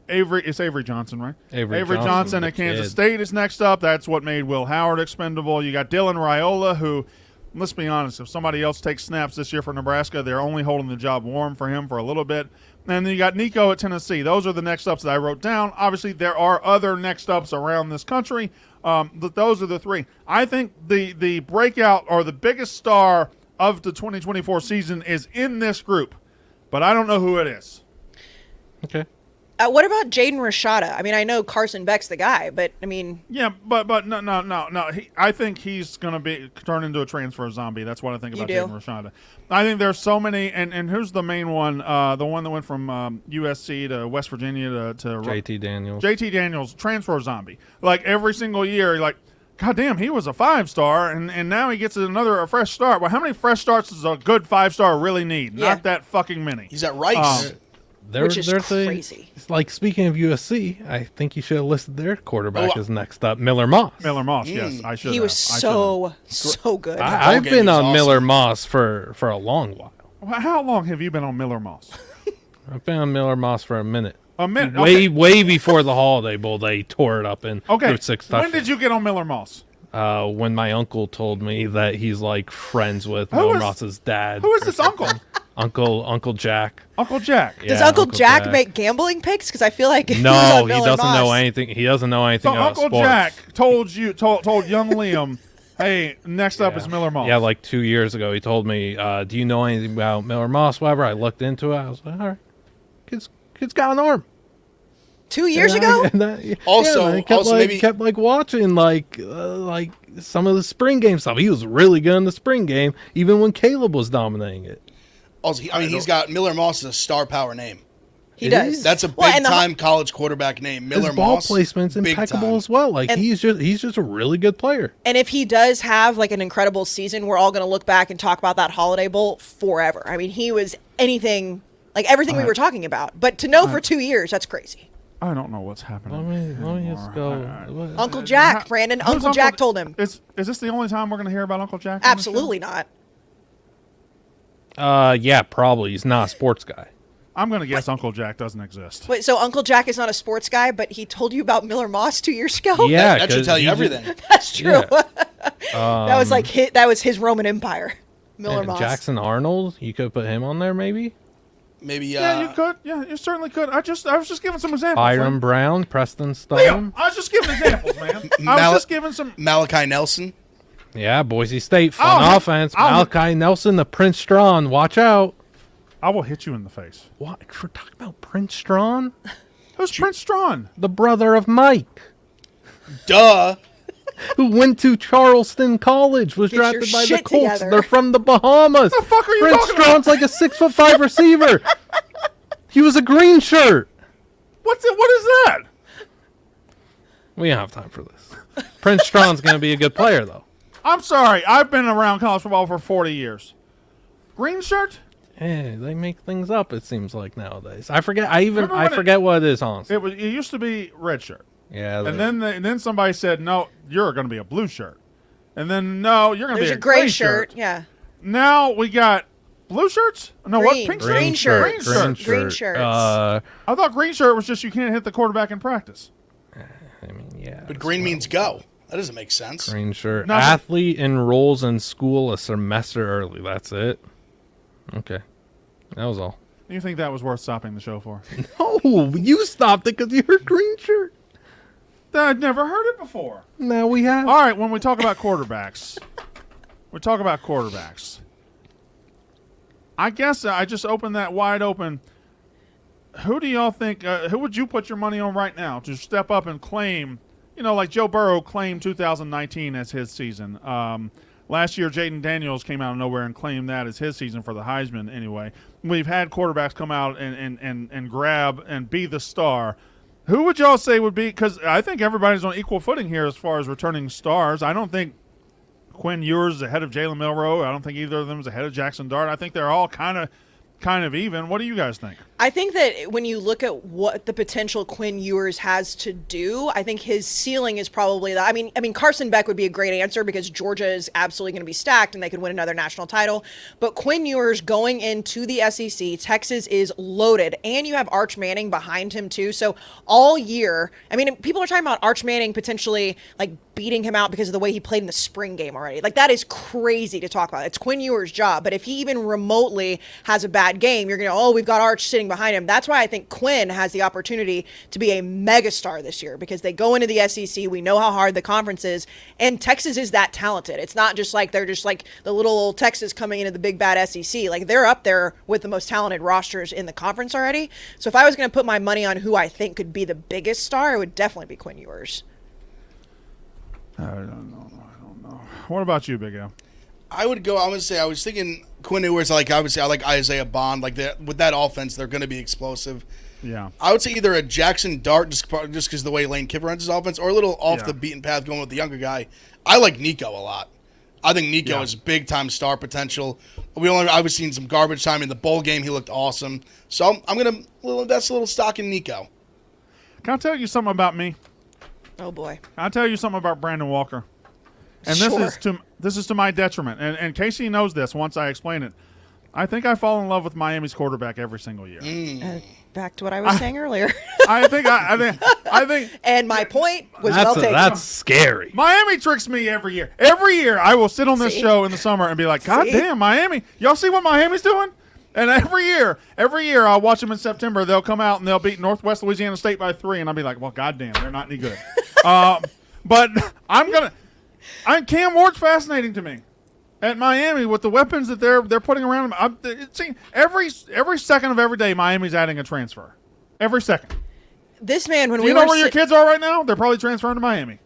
Speaker 1: It's Avery Johnson, right? Avery Johnson at Kansas State is next up. That's what made Will Howard expendable. You got Dylan Raiola, who, let's be honest, if somebody else takes snaps this year for Nebraska, they're only holding the job warm for him for a little bit. And then you got Nico at Tennessee. Those are the next ups that I wrote down. Obviously, there are other next ups around this country, but those are the three. I think the breakout or the biggest star of the 2024 season is in this group, but I don't know who it is.
Speaker 4: Okay.
Speaker 2: What about Jaden Rashada? I mean, I know Carson Beck's the guy, but I mean,
Speaker 1: Yeah, but no. I think he's going to be turned into a transfer zombie. That's what I think about
Speaker 2: You do?
Speaker 1: Jaden Rashada. I think there's so many, and who's the main one? The one that went from USC to West Virginia to
Speaker 4: JT Daniels.
Speaker 1: JT Daniels, transfer zombie. Like every single year, you're like, God damn, he was a 5-star, and now he gets a fresh start. Well, how many fresh starts does a good 5-star really need?
Speaker 2: Yeah.
Speaker 1: Not that fucking many.
Speaker 3: He's at Rice.
Speaker 2: Which is crazy.
Speaker 4: It's like, speaking of USC, I think you should have listed their quarterback as next up, Miller Moss.
Speaker 1: Miller Moss, yes, I should.
Speaker 2: He was so good.
Speaker 4: I've
Speaker 3: game
Speaker 4: been
Speaker 3: was
Speaker 4: on
Speaker 3: awesome.
Speaker 4: Miller Moss for a long while.
Speaker 1: Well, how long have you been on Miller Moss?
Speaker 4: I've been on Miller Moss for a minute.
Speaker 1: A minute.
Speaker 4: Way before the Holiday Bowl, they tore it up and
Speaker 1: Okay.
Speaker 4: threw 6 touchdowns.
Speaker 1: When did you get on Miller Moss?
Speaker 4: When my uncle told me that he's like friends with
Speaker 1: Who
Speaker 4: Miller
Speaker 1: is-
Speaker 4: Moss's dad.
Speaker 1: Who is this uncle?
Speaker 4: Uncle Jack.
Speaker 1: Uncle Jack.
Speaker 2: Does
Speaker 4: Yeah,
Speaker 2: Uncle Jack make gambling picks? Because I feel like if he was
Speaker 4: No,
Speaker 2: on
Speaker 4: he
Speaker 2: Miller
Speaker 4: doesn't know
Speaker 2: Moss-
Speaker 4: anything. He doesn't know anything
Speaker 1: So
Speaker 4: about
Speaker 1: Uncle
Speaker 4: sports.
Speaker 1: Jack told young Liam, hey, next up is Miller Moss.
Speaker 4: Yeah, like 2 years ago, he told me, "Do you know anything about Miller Moss?" Whatever. I looked into it. I was like, "All right, kid's got an arm."
Speaker 2: 2 years
Speaker 4: And
Speaker 2: ago.
Speaker 3: Also- maybe-
Speaker 4: kept like watching like some of the spring game stuff. He was really good in the spring game, even when Caleb was dominating it.
Speaker 3: Also, he's got Miller Moss as a star power name.
Speaker 2: He
Speaker 4: It
Speaker 2: does.
Speaker 4: is.
Speaker 3: That's a
Speaker 2: Well, and the-
Speaker 3: big-time college quarterback name. Miller
Speaker 4: His ball
Speaker 3: Moss.
Speaker 4: placement's
Speaker 3: big
Speaker 4: impeccable
Speaker 3: time.
Speaker 4: as well. Like
Speaker 2: And-
Speaker 4: he's just a really good player.
Speaker 2: And if he does have like an incredible season, we're all going to look back and talk about that Holiday Bowl forever. I mean, he was anything like everything we were talking about. But to know for 2 years, that's crazy.
Speaker 1: I don't know what's happening.
Speaker 4: Let me just go. what-
Speaker 2: Uncle Jack, Brandon.
Speaker 1: Who's
Speaker 2: Uncle Jack told him.
Speaker 1: Is this the only time we're going to hear about Uncle Jack? on the show?
Speaker 2: Absolutely not.
Speaker 4: Yeah, probably. He's not a sports guy.
Speaker 1: I'm going to guess Uncle Jack doesn't exist.
Speaker 2: Wait, so Uncle Jack is not a sports guy, but he told you about Miller Moss 2 years ago?
Speaker 4: Yeah,
Speaker 3: That should
Speaker 4: 'cause
Speaker 3: tell you
Speaker 4: he's just-
Speaker 3: everything.
Speaker 2: That's true.
Speaker 4: Yeah.
Speaker 2: That was like that was his Roman Empire. Miller
Speaker 4: And
Speaker 2: Moss.
Speaker 4: Jackson Arnold, you could put him on there maybe.
Speaker 3: Maybe.
Speaker 1: Yeah, you could. Yeah, you certainly could. I was just giving some examples.
Speaker 4: Byron
Speaker 1: man.
Speaker 4: Brown, Preston
Speaker 1: Liam,
Speaker 4: Stone.
Speaker 1: I was just giving examples, man. I was just giving some.
Speaker 3: Malachi Nelson.
Speaker 4: Yeah, Boise State, fun
Speaker 1: I'll-
Speaker 4: offense.
Speaker 1: I'll-
Speaker 4: Malachi Nelson, the Prince Strawn. Watch out.
Speaker 1: I will hit you in the face.
Speaker 4: What? For talking about Prince Strawn?
Speaker 1: Who's Prince Strawn?
Speaker 4: The brother of Mike,
Speaker 3: Duh.
Speaker 4: who went to Charleston College, was
Speaker 2: Get your
Speaker 4: drafted by the
Speaker 2: shit
Speaker 4: Colts.
Speaker 2: together.
Speaker 4: They're from the Bahamas.
Speaker 1: The fuck are you
Speaker 4: Prince
Speaker 1: talking about?
Speaker 4: Strawn's like a 6'5" receiver. He was a green shirt.
Speaker 1: What is that?
Speaker 4: We don't have time for this. Prince Strawn's going to be a good player, though.
Speaker 1: I'm sorry. I've been around college football for 40 years. Green shirt?
Speaker 4: Hey, they make things up. It seems like nowadays. I forget. I
Speaker 1: Remember when
Speaker 4: forget what it is. Honestly,
Speaker 1: It used to be red shirt.
Speaker 4: yeah.
Speaker 1: And then somebody said, "No, you're going to be a blue shirt." And then, "No, you're going to
Speaker 2: There's
Speaker 1: be
Speaker 2: a
Speaker 1: a
Speaker 2: gray
Speaker 1: shirt."
Speaker 2: shirt. Yeah.
Speaker 1: Now we got blue shirts? No,
Speaker 2: Green.
Speaker 1: what? Pink
Speaker 2: Green
Speaker 1: shirt?
Speaker 2: shirts.
Speaker 1: Green shirt.
Speaker 2: Green shirts.
Speaker 1: I thought green shirt was just you can't hit the quarterback in practice.
Speaker 4: I mean, yeah.
Speaker 3: But green means go. That doesn't make sense.
Speaker 4: green shirt.
Speaker 1: No, but-
Speaker 4: Athlete enrolls in school a semester early. That's it. Okay, that was all.
Speaker 1: You think that was worth stopping the show for?
Speaker 4: Oh, you stopped it because you heard green shirt.
Speaker 1: I'd never heard it before.
Speaker 4: Now we have.
Speaker 1: All right, when we talk about quarterbacks, I guess I just opened that wide open. Who do y'all think, who would you put your money on right now to step up and claim, like Joe Burrow claimed 2019 as his season. Last year, Jaden Daniels came out of nowhere and claimed that as his season for the Heisman anyway. We've had quarterbacks come out and grab and be the star. Who would y'all say would be – because I think everybody's on equal footing here as far as returning stars. I don't think Quinn Ewers is ahead of Jalen Milroe. I don't think either of them is ahead of Jackson Dart. I think they're all kind of even. What do you guys think?
Speaker 2: I think that when you look at what the potential Quinn Ewers has to do, I think his ceiling is probably that. I mean, Carson Beck would be a great answer because Georgia is absolutely going to be stacked and they could win another national title. But Quinn Ewers going into the SEC, Texas is loaded, and you have Arch Manning behind him too. So all year, I mean, people are talking about Arch Manning potentially like beating him out because of the way he played in the spring game already. Like, that is crazy to talk about. It's Quinn Ewers' job. But if he even remotely has a bad game, you're going to, oh, we've got Arch sitting behind him. That's why I think Quinn has the opportunity to be a megastar this year, because they go into the SEC. We know how hard the conference is, and Texas is that talented. It's not just like they're just like the little old Texas coming into the big bad SEC. Like, they're up there with the most talented rosters in the conference already. So if I was going to put my money on who I think could be the biggest star, it would definitely be Quinn Ewers.
Speaker 1: I don't know. What about you, Big Al?
Speaker 3: I would go. I would say I was thinking Quinn Ewers. Like I would say I like Isaiah Bond. Like with that offense, they're going to be explosive.
Speaker 1: Yeah.
Speaker 3: I would say either a Jackson Dart, just because the way Lane Kiffin runs his offense, or a little off the beaten path going with the younger guy. I like Nico a lot. I think Nico is big time star potential. I was seeing some garbage time in the bowl game. He looked awesome. So I'm gonna invest a little stock in Nico.
Speaker 1: Can I tell you something about me?
Speaker 2: Oh, boy.
Speaker 1: I'll tell you something about Brandon Walker. And
Speaker 2: Sure.
Speaker 1: this is to my detriment. And Kayce knows this once I explain it. I think I fall in love with Miami's quarterback every single year.
Speaker 2: Back to what I was saying earlier.
Speaker 1: I think
Speaker 2: And my point was well taken.
Speaker 4: That's scary.
Speaker 1: Miami tricks me every year. Every year I will sit on this
Speaker 2: See?
Speaker 1: show in the summer and be like, God damn, Miami. Y'all see what Miami's doing? And every year I'll watch them in September. They'll come out and they'll beat Northwest Louisiana State by 3, and I'll be like, well, goddamn, they're not any good. But Cam Ward's fascinating to me. At Miami, with the weapons that they're putting around him, every second of every day, Miami's adding a transfer. Every second.
Speaker 2: This man, when
Speaker 1: Do
Speaker 2: we
Speaker 1: you know
Speaker 2: were
Speaker 1: where your kids are right now? They're probably transferring to Miami.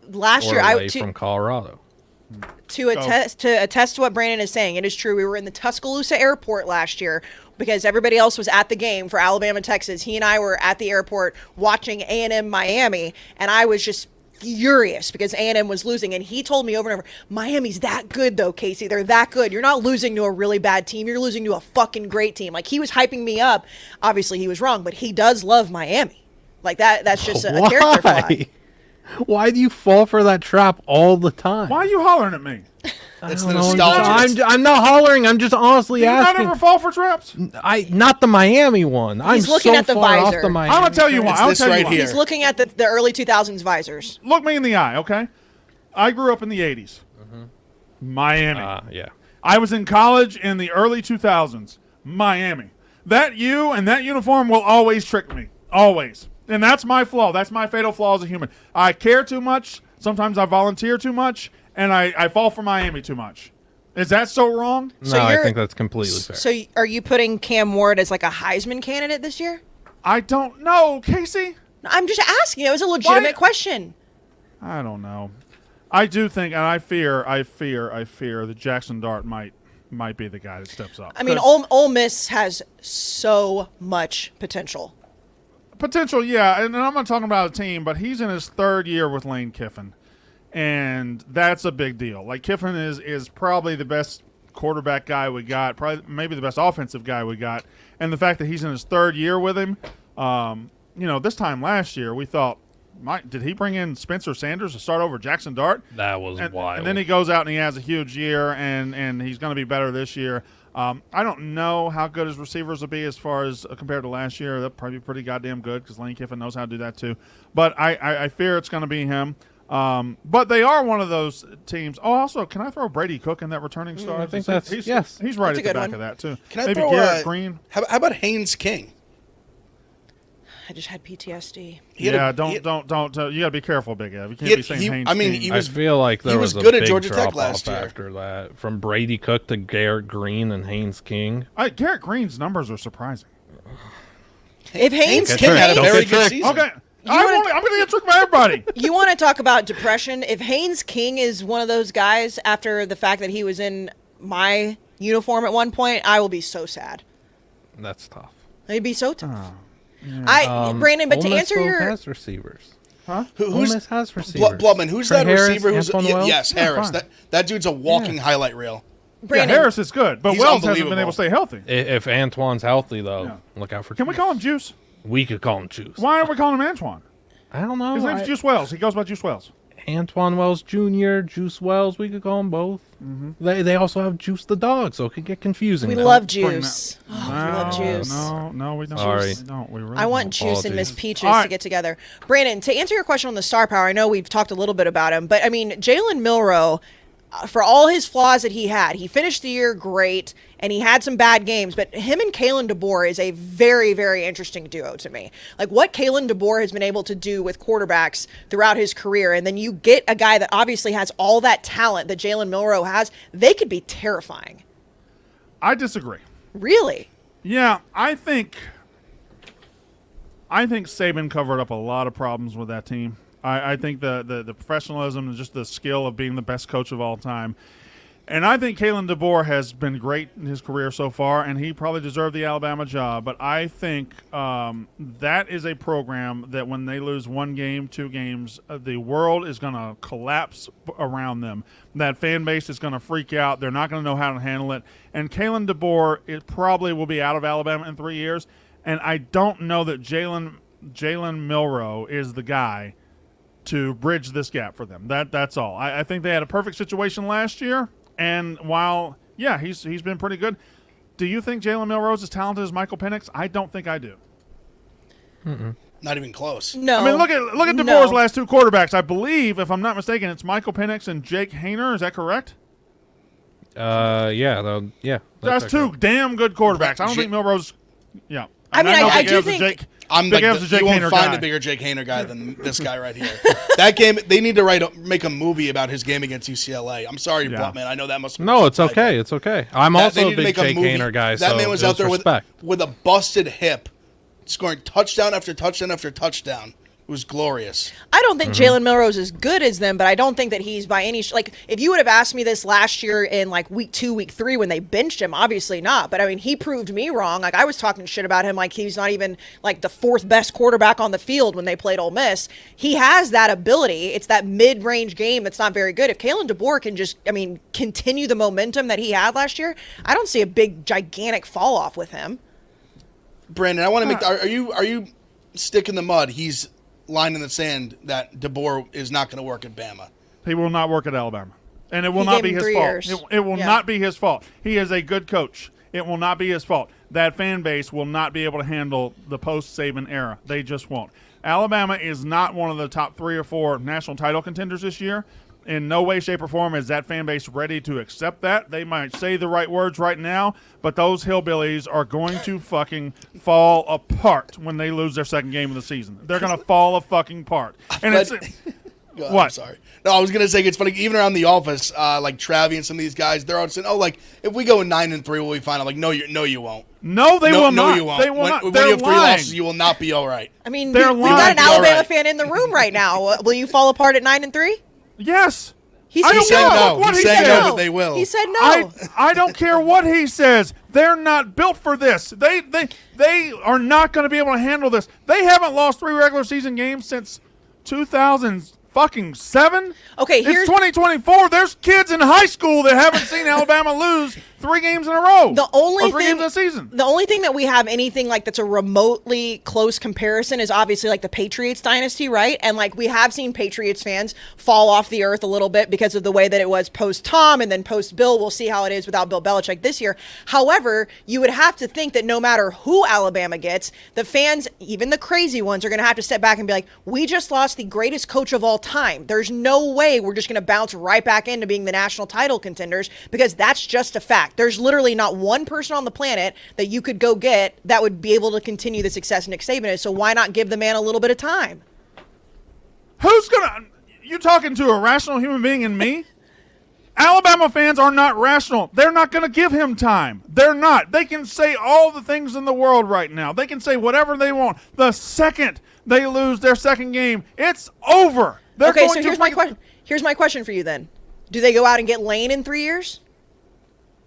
Speaker 2: last
Speaker 4: Or
Speaker 2: year,
Speaker 4: away from Colorado.
Speaker 2: To attest to what Brandon is saying, it is true. We were in the Tuscaloosa airport last year because everybody else was at the game for Alabama, Texas. He and I were at the airport watching A&M Miami, and I was just furious because A&M was losing. And he told me over and over, Miami's that good though, Kayce. They're that good. You're not losing to a really bad team. You're losing to a fucking great team. Like, he was hyping me up. Obviously, he was wrong, but he does love Miami. Like, that's just a character flaw.
Speaker 4: Why do you fall for that trap all the time?
Speaker 1: Why are you hollering at me?
Speaker 3: It's the nostalgia.
Speaker 4: I'm not hollering. I'm just honestly
Speaker 1: Do you not
Speaker 4: asking.
Speaker 1: ever fall for traps?
Speaker 4: Not the Miami one.
Speaker 2: He's
Speaker 4: I'm
Speaker 2: looking
Speaker 4: so
Speaker 2: at the
Speaker 4: far
Speaker 2: visor.
Speaker 4: off the Miami.
Speaker 1: I'm going to tell you why.
Speaker 3: It's
Speaker 1: I'll
Speaker 3: this
Speaker 1: tell you
Speaker 3: right
Speaker 1: why.
Speaker 3: here.
Speaker 2: He's looking at the early 2000s visors.
Speaker 1: Look me in the eye, okay? I grew up in the 80s. Miami.
Speaker 4: Yeah.
Speaker 1: I was in college in the early 2000s. Miami. That U and that uniform will always trick me. Always. And that's my flaw. That's my fatal flaw as a human. I care too much. Sometimes I volunteer too much. And I fall for Miami too much. Is that so wrong?
Speaker 4: No,
Speaker 2: So
Speaker 4: I
Speaker 2: you're-
Speaker 4: think that's completely fair.
Speaker 2: So are you putting Cam Ward as like a Heisman candidate this year?
Speaker 1: I don't know, Kayce.
Speaker 2: I'm just asking. It was a legitimate question.
Speaker 1: I don't know. I do think, and I fear that Jackson Dart might be the guy that steps up.
Speaker 2: I mean,
Speaker 1: 'Cause
Speaker 2: Ole Miss has so much potential.
Speaker 1: potential, yeah. And I'm not talking about a team, but he's in his third year with Lane Kiffin, and that's a big deal. Like, Kiffin is probably the best quarterback guy we got, probably maybe the best offensive guy we got, and the fact that he's in his third year with him, this time last year we thought, did he bring in Spencer Sanders to start over Jackson Dart?
Speaker 4: That was wild.
Speaker 1: And then he goes out and he has a huge year, and he's going to be better this year. I don't know how good his receivers will be as far as compared to last year. They'll probably be pretty goddamn good because Lane Kiffin knows how to do that too. But I fear it's going to be him. But they are one of those teams. Oh, also, can I throw Brady Cook in that returning star?
Speaker 4: I think
Speaker 1: he's
Speaker 4: yes.
Speaker 1: right
Speaker 2: That's
Speaker 1: at
Speaker 2: a
Speaker 1: the
Speaker 2: good
Speaker 1: back
Speaker 2: one.
Speaker 1: of that too.
Speaker 3: Can I
Speaker 1: Maybe
Speaker 3: throw
Speaker 1: Garrett Green?
Speaker 3: How about Haynes King?
Speaker 2: I just had PTSD.
Speaker 1: Don't. You got to be careful, Big Ev. You can't be saying Haynes. King.
Speaker 4: I feel like there
Speaker 3: was
Speaker 4: was
Speaker 3: good
Speaker 4: a
Speaker 3: at
Speaker 4: big
Speaker 3: Georgia Tech
Speaker 4: drop-off
Speaker 3: last year.
Speaker 4: after that, from Brady Cook to Garrett Green and Haynes King.
Speaker 1: Garrett Green's numbers are surprising.
Speaker 2: If Haynes
Speaker 3: King had a
Speaker 4: Don't
Speaker 3: very
Speaker 4: get
Speaker 3: good
Speaker 4: tricked.
Speaker 3: season.
Speaker 1: Okay. I'm going to get tricked by everybody.
Speaker 2: You want to talk about depression? If Haynes King is one of those guys after the fact that he was in my uniform at one point, I will be so sad.
Speaker 4: That's tough.
Speaker 2: It'd be so tough.
Speaker 1: Oh,
Speaker 2: Brandon, but
Speaker 4: Ole
Speaker 2: to
Speaker 4: Miss
Speaker 2: answer
Speaker 4: though
Speaker 2: your
Speaker 4: has receivers.
Speaker 1: Huh?
Speaker 4: Ole Miss has receivers.
Speaker 3: Blubman, who's
Speaker 4: Trey
Speaker 3: that
Speaker 4: Harris,
Speaker 3: receiver? Who's
Speaker 4: Antoine Wells?
Speaker 3: yes, Harris.
Speaker 1: fine.
Speaker 3: That dude's a walking highlight reel.
Speaker 2: Brandon,
Speaker 1: Yeah, Harris is good, but
Speaker 3: He's
Speaker 1: Wells hasn't been
Speaker 3: unbelievable.
Speaker 1: able to stay healthy.
Speaker 4: If Antoine's healthy, though,
Speaker 1: Yeah.
Speaker 4: look out for
Speaker 1: Can we
Speaker 4: Juice.
Speaker 1: call him Juice?
Speaker 4: We could call him Juice.
Speaker 1: Why aren't we calling him Antoine?
Speaker 4: I don't know.
Speaker 1: His name's Juice Wells. He goes by Juice Wells.
Speaker 4: Antoine Wells Jr., Juice Wells. We could call them both. Mm-hmm. They also have Juice the dog, so it could get confusing.
Speaker 2: We
Speaker 4: now.
Speaker 2: love Juice. We love Juice.
Speaker 1: No, we don't.
Speaker 4: Sorry.
Speaker 1: We really
Speaker 2: I want
Speaker 1: don't.
Speaker 2: Juice and Miss Peaches
Speaker 1: All right.
Speaker 2: to get together. Brandon, to answer your question on the star power, I know we've talked a little bit about him, but I mean, Jalen Milroe, for all his flaws that he had, he finished the year great, and he had some bad games, but him and Kalen DeBoer is a very, very interesting duo to me. Like, what Kalen DeBoer has been able to do with quarterbacks throughout his career, and then you get a guy that obviously has all that talent that Jalen Milroe has, they could be terrifying.
Speaker 1: I disagree.
Speaker 2: Really?
Speaker 1: Yeah, I think Saban covered up a lot of problems with that team. I think the professionalism and just the skill of being the best coach of all time. And I think Kalen DeBoer has been great in his career so far, and he probably deserved the Alabama job. But I think that is a program that when they lose one game, 2 games, the world is going to collapse around them. That fan base is going to freak out. They're not going to know how to handle it. And Kalen DeBoer, it probably will be out of Alabama in 3 years. And I don't know that Jalen Milroe is the guy to bridge this gap for them. That's all. I think they had a perfect situation last year, and while, yeah, he's been pretty good. Do you think Jalen Milroe is as talented as Michael Penix? I don't think I do.
Speaker 3: Not even close.
Speaker 2: No.
Speaker 1: I mean, look at DeBoer's last 2 quarterbacks. I believe, if I'm not mistaken, it's Michael Penix and Jake Haener. Is that correct?
Speaker 4: Yeah.
Speaker 1: That's 2 damn good quarterbacks. I don't think Milroe's. Yeah.
Speaker 2: I mean, I do think.
Speaker 3: You won't find a bigger Jake Haener guy than this guy right here. That game, they need to make a movie about his game against UCLA. I'm sorry, Bluntman. I know that must.
Speaker 4: No, it's okay. It's okay. I'm also a big Jake Haener guy.
Speaker 3: That man was out there with
Speaker 4: respect.
Speaker 3: a busted hip, scoring touchdown after touchdown after touchdown. It was glorious.
Speaker 2: I don't think Jalen Milroe's as good as them, but I don't think that he's by any like. If you would have asked me this last year in like week 2, week 3 when they benched him, obviously not. But I mean, he proved me wrong. Like I was talking shit about him, like he's not even like the 4th best quarterback on the field when they played Ole Miss. He has that ability. It's that mid-range game that's not very good. If Kalen DeBoer can just, continue the momentum that he had last year, I don't see a big gigantic fall off with him.
Speaker 3: Brandon, I want to make. Are you stick in the mud? He's line in the sand that DeBoer is not going to work at Bama.
Speaker 1: He will not work at Alabama. And it will not be his fault. It will not be his fault. He is a good coach. It will not be his fault. That fan base will not be able to handle the post-Saban era. They just won't. Alabama is not one of the top 3 or 4 national title contenders this year. In no way, shape, or form is that fan base ready to accept that. They might say the right words right now, but those hillbillies are going to fucking fall apart when they lose their second game of the season. They're going to fall a fucking apart. And it's what?
Speaker 3: I'm sorry. No, I was going to say it's funny. Even around the office, like Travi and some of these guys, they're all saying, "Oh, like if we go 9-3, will we find?" I'm like, "No, you won't.
Speaker 1: No, they will not.
Speaker 3: No, you won't.
Speaker 1: They will not.
Speaker 3: When
Speaker 1: They're
Speaker 3: you have 3
Speaker 1: lying.
Speaker 3: losses, you will not be all right."
Speaker 2: I mean,
Speaker 1: They're
Speaker 2: we got an
Speaker 1: lying.
Speaker 2: Alabama fan in the room right now. Will you fall apart at 9-3?
Speaker 1: Yes.
Speaker 2: He
Speaker 3: He said no.
Speaker 1: What
Speaker 3: He
Speaker 1: he
Speaker 3: said
Speaker 1: said.
Speaker 3: no, that they will.
Speaker 2: He said no.
Speaker 1: I don't care what he says. They're not built for this. They are not going to be able to handle this. They haven't lost 3 regular season games since 2007.
Speaker 2: Okay,
Speaker 1: it's
Speaker 2: here's
Speaker 1: 2024. There's kids in high school that haven't seen Alabama lose 3 games in a row.
Speaker 2: The only
Speaker 1: or 3
Speaker 2: thing,
Speaker 1: games in a season.
Speaker 2: The only thing that we have anything like that's a remotely close comparison is obviously like the Patriots dynasty, right? And like we have seen Patriots fans fall off the earth a little bit because of the way that it was post Tom and then post Bill. We'll see how it is without Bill Belichick this year. However, you would have to think that no matter who Alabama gets, the fans, even the crazy ones, are going to have to step back and be like, we just lost the greatest coach of all time. There's no way we're just going to bounce right back into being the national title contenders because that's just a fact. There's literally not one person on the planet that you could go get that would be able to continue the success Nick Saban is. So why not give the man a little bit of time?
Speaker 1: Who's going to – you talking to a rational human being in me? Alabama fans are not rational. They're not going to give him time. They're not. They can say all the things in the world right now. They can say whatever they want. The second they lose their second game, it's over. They're
Speaker 2: Okay,
Speaker 1: going
Speaker 2: so
Speaker 1: to
Speaker 2: here's my question for you then. Do they go out and get Lane in 3 years?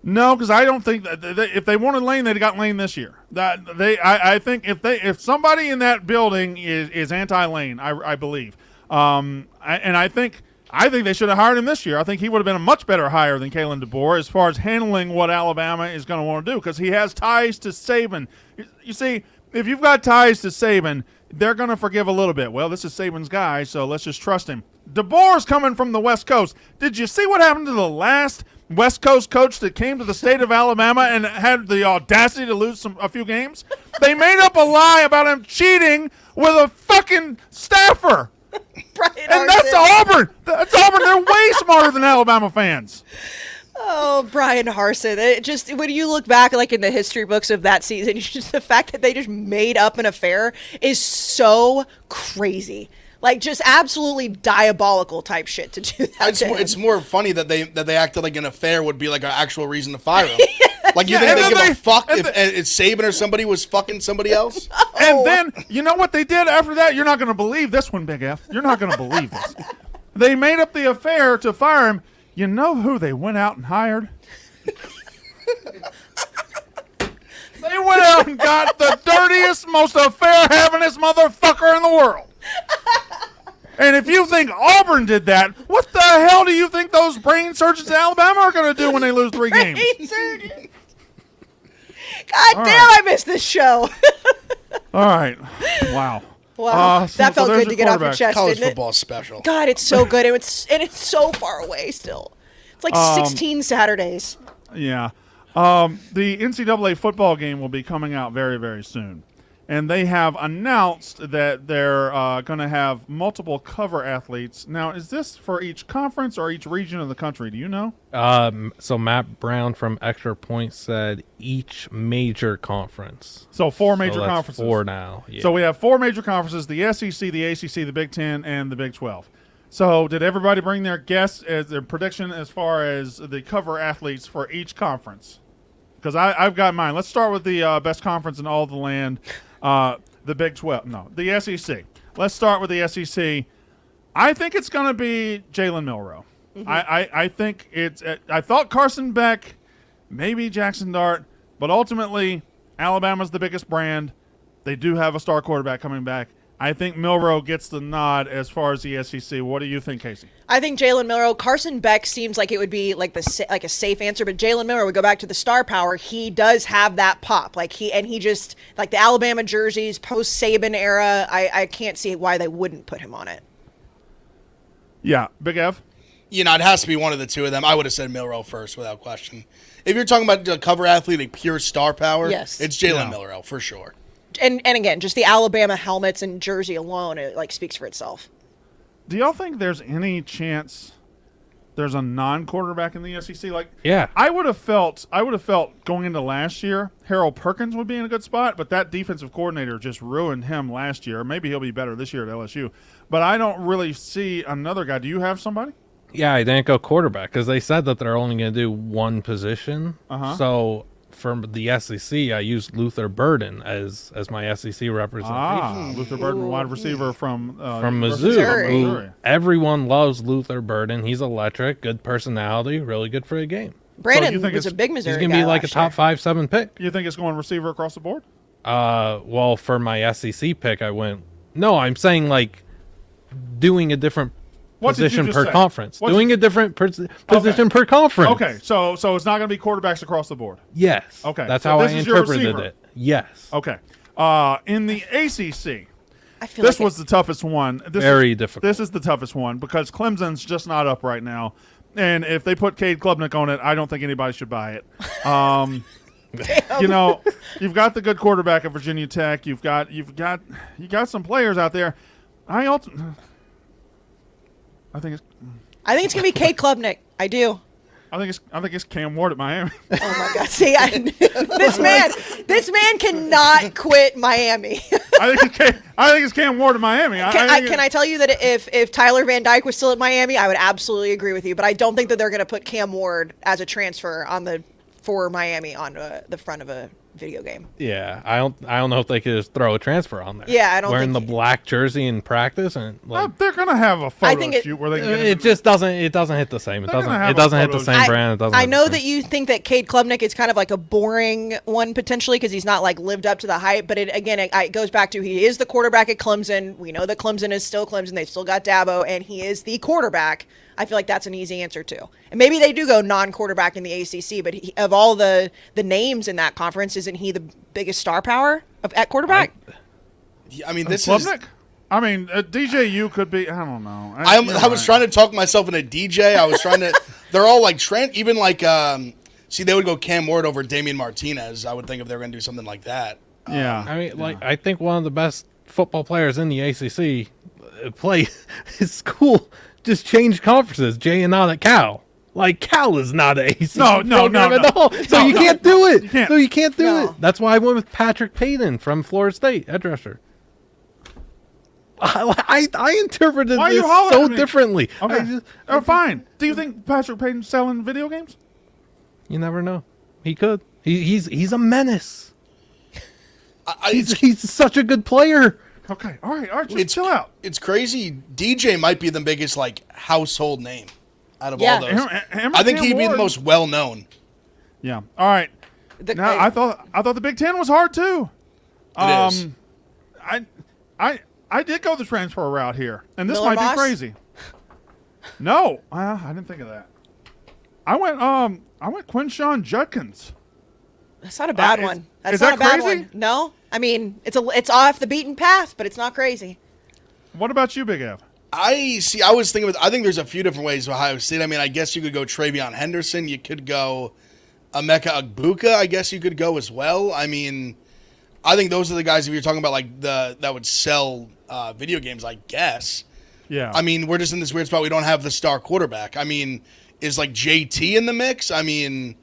Speaker 1: No, because I don't think that if they wanted Lane, they'd got Lane this year. I think if somebody in that building is anti-Lane, I believe, I think they should have hired him this year. I think he would have been a much better hire than Kalen DeBoer as far as handling what Alabama is going to want to do because he has ties to Saban. You see, if you've got ties to Saban, they're going to forgive a little bit. Well, this is Saban's guy, so let's just trust him. DeBoer's coming from the West Coast. Did you see what happened to the last West Coast coach that came to the state of Alabama and had the audacity to lose a few games? They made up a lie about him cheating with a fucking staffer. And that's Auburn. That's Auburn. They're way smarter than Alabama fans.
Speaker 2: Oh, Brian Harsin. It just when you look back like in the history books of that season, just the fact that they just made up an affair is so crazy. Like just absolutely diabolical type shit to do that.
Speaker 3: It's more funny that they acted like an affair would be like an actual reason to fire him. Like you think they give a fuck if Saban or somebody was fucking somebody else?
Speaker 1: And then you know what they did after that? You're not going to believe this one, Big F. You're not going to believe this. They made up the affair to fire him. You know who they went out and hired? They went out and got the dirtiest, most affair-havingest motherfucker in the world. And if you think Auburn did that, what the hell do you think those brain surgeons in Alabama are going to do when they lose 3 games?
Speaker 2: God damn, I missed this show.
Speaker 1: All right. Wow.
Speaker 2: Wow. That felt good to get off your chest,
Speaker 3: College
Speaker 2: didn't it?
Speaker 3: football special.
Speaker 2: God, it's so good. And it's so far away still. It's like 16 Saturdays.
Speaker 1: Yeah. The NCAA football game will be coming out very, very soon. And they have announced that they're going to have multiple cover athletes. Now, is this for each conference or each region of the country? Do you know?
Speaker 4: So Matt Brown from Extra Point said each major conference.
Speaker 1: So 4 major
Speaker 4: So that's
Speaker 1: conferences.
Speaker 4: 4 now. Yeah.
Speaker 1: So we have 4 major conferences, the SEC, the ACC, the Big Ten, and the Big 12. So did everybody bring their guess as their prediction as far as the cover athletes for each conference? Because I've got mine. Let's start with the best conference in all of the land, the Big 12. No, the SEC. Let's start with the SEC. I think it's going to be Jalen Milroe. Mm-hmm. I think it's I thought Carson Beck, maybe Jackson Dart, but ultimately Alabama's the biggest brand. They do have a star quarterback coming back. I think Milroe gets the nod as far as the SEC. What do you think, Kayce?
Speaker 2: I think Jalen Milroe. Carson Beck seems like it would be like a safe answer, but Jalen Milroe would go back to the star power. He does have that pop. He just like the Alabama jerseys post Saban era. I can't see why they wouldn't put him on it.
Speaker 1: Yeah, Big Ev.
Speaker 3: You know, it has to be one of the two of them. I would have said Milroe first without question. If you're talking about a cover athlete, a pure star power,
Speaker 2: yes,
Speaker 3: it's Jalen Milroe for sure.
Speaker 2: And again, just the Alabama helmets and jersey alone, it like speaks for itself.
Speaker 1: Do y'all think there's any chance there's a non-quarterback in the SEC? Like,
Speaker 4: yeah,
Speaker 1: I would have felt going into last year, Harold Perkins would be in a good spot, but that defensive coordinator just ruined him last year. Maybe he'll be better this year at LSU, but I don't really see another guy. Do you have somebody?
Speaker 4: Yeah, I didn't go quarterback because they said that they're only going to do one position. So for the SEC, I used Luther Burden as my SEC representation.
Speaker 1: Luther Burden, wide receiver from
Speaker 4: Mizzou. Everyone loves Luther Burden. He's electric, good personality, really good for a game.
Speaker 2: Brandon was a big Missouri guy.
Speaker 4: He's going to be like a top 5-7 pick.
Speaker 1: You think it's going receiver across the board?
Speaker 4: Well, for my SEC pick, I went. No, I'm saying like doing a different position per conference. Doing a different position per conference.
Speaker 1: Okay, so it's not going to be quarterbacks across the board.
Speaker 4: Yes.
Speaker 1: Okay,
Speaker 4: that's how I interpreted it. Yes.
Speaker 1: Okay. In the ACC,
Speaker 2: I feel
Speaker 1: this was the toughest one.
Speaker 4: Very difficult.
Speaker 1: This is the toughest one because Clemson's just not up right now, and if they put Cade Klubnik on it, I don't think anybody should buy it. You know, you've got the good quarterback at Virginia Tech. You got some players out there. I think it's
Speaker 2: gonna be Cade Klubnik. I do.
Speaker 1: I think it's Cam Ward at Miami.
Speaker 2: Oh my God! See, this man cannot quit Miami.
Speaker 1: I think it's Cam Ward at Miami.
Speaker 2: Can I tell you that if Tyler Van Dyke was still at Miami, I would absolutely agree with you. But I don't think that they're going to put Cam Ward as a transfer for Miami on the front of a video game.
Speaker 4: Yeah, I don't know if they could just throw a transfer on there.
Speaker 2: Yeah, I don't
Speaker 4: wearing
Speaker 2: think
Speaker 4: the black jersey in practice and like
Speaker 1: they're gonna have a photo shoot where they can
Speaker 4: it just doesn't hit the same. It doesn't hit the same brand. It doesn't.
Speaker 2: I know that you think that Cade Klubnik is kind of like a boring one potentially because he's not like lived up to the hype. But it goes back to he is the quarterback at Clemson. We know that Clemson is still Clemson. They've still got Dabo, and he is the quarterback. I feel like that's an easy answer too. And maybe they do go non-quarterback in the ACC, but of all the names in that conference, isn't he the biggest star power at quarterback?
Speaker 3: I mean, this
Speaker 1: Klubnik?
Speaker 3: is.
Speaker 1: I mean, DJU could be. I don't know.
Speaker 3: I was trying to talk myself into DJ. I was trying to. They're all like even like. See, they would go Cam Ward over Damian Martinez. I would think if they were going to do something like that.
Speaker 1: Yeah.
Speaker 4: I mean, I think one of the best football players in the ACC play his school just changed conferences. Jay and not at Cal. Like, Cal is not an ACC program at all. So you can't do it. So you can't do it. That's why I went with Patrick Payton from Florida State, edge rusher. I interpreted this so differently.
Speaker 1: Okay. Fine. Do you think Patrick Payton's selling video games?
Speaker 4: You never know. He could. He's a menace. He's such a good player.
Speaker 1: Okay. All right. Just chill out.
Speaker 3: It's crazy. DJ might be the biggest like household name out of all those. I think he'd be the most well known.
Speaker 1: Yeah. All right. Now I thought the Big Ten was hard too.
Speaker 3: It is.
Speaker 1: I did go the transfer route here, and this
Speaker 2: Miller
Speaker 1: might
Speaker 2: Boss?
Speaker 1: be crazy. No, I didn't think of that. I went Quinshawn Judkins.
Speaker 2: That's not a bad one. That's
Speaker 1: is
Speaker 2: not
Speaker 1: that
Speaker 2: a bad
Speaker 1: crazy?
Speaker 2: one. No, I mean it's off the beaten path, but it's not crazy.
Speaker 1: What about you, Big Ev?
Speaker 3: I was thinking. I think there's a few different ways with Ohio State. I mean, I guess you could go Travion Henderson. You could go Emeka Agbuka. I guess you could go as well. I mean, I think those are the guys. If you're talking about like that would sell video games, I guess.
Speaker 1: Yeah.
Speaker 3: I mean, we're just in this weird spot. We don't have the star quarterback. I mean, is like JT in the mix? I mean,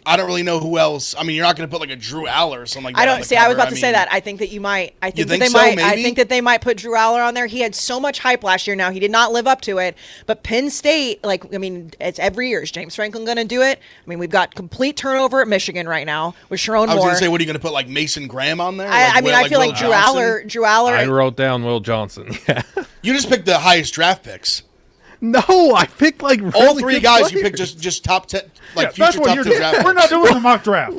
Speaker 3: I don't really know who else. I mean, you're not going to put like a Drew Aller or something like that.
Speaker 2: I don't see. I was about to say that. I think that you might. I think that they might.
Speaker 3: Maybe?
Speaker 2: I think that they might put Drew Aller on there. He had so much hype last year. Now he did not live up to it. But Penn State, like, I mean, it's every year. Is James Franklin going to do it? I mean, we've got complete turnover at Michigan right now with Sharon Moore.
Speaker 3: I was going to say, what are you going to put like Mason Graham on there?
Speaker 2: I feel like Drew Aller.
Speaker 4: I wrote down Will Johnson. Yeah.
Speaker 3: You just picked the highest draft picks.
Speaker 4: No, I picked like really
Speaker 3: all three guys.
Speaker 4: players.
Speaker 3: You picked just top 10, like
Speaker 1: that's
Speaker 3: future
Speaker 1: what
Speaker 3: top
Speaker 1: you're
Speaker 3: 10
Speaker 1: doing.
Speaker 3: draft picks.
Speaker 1: We're not doing the mock draft.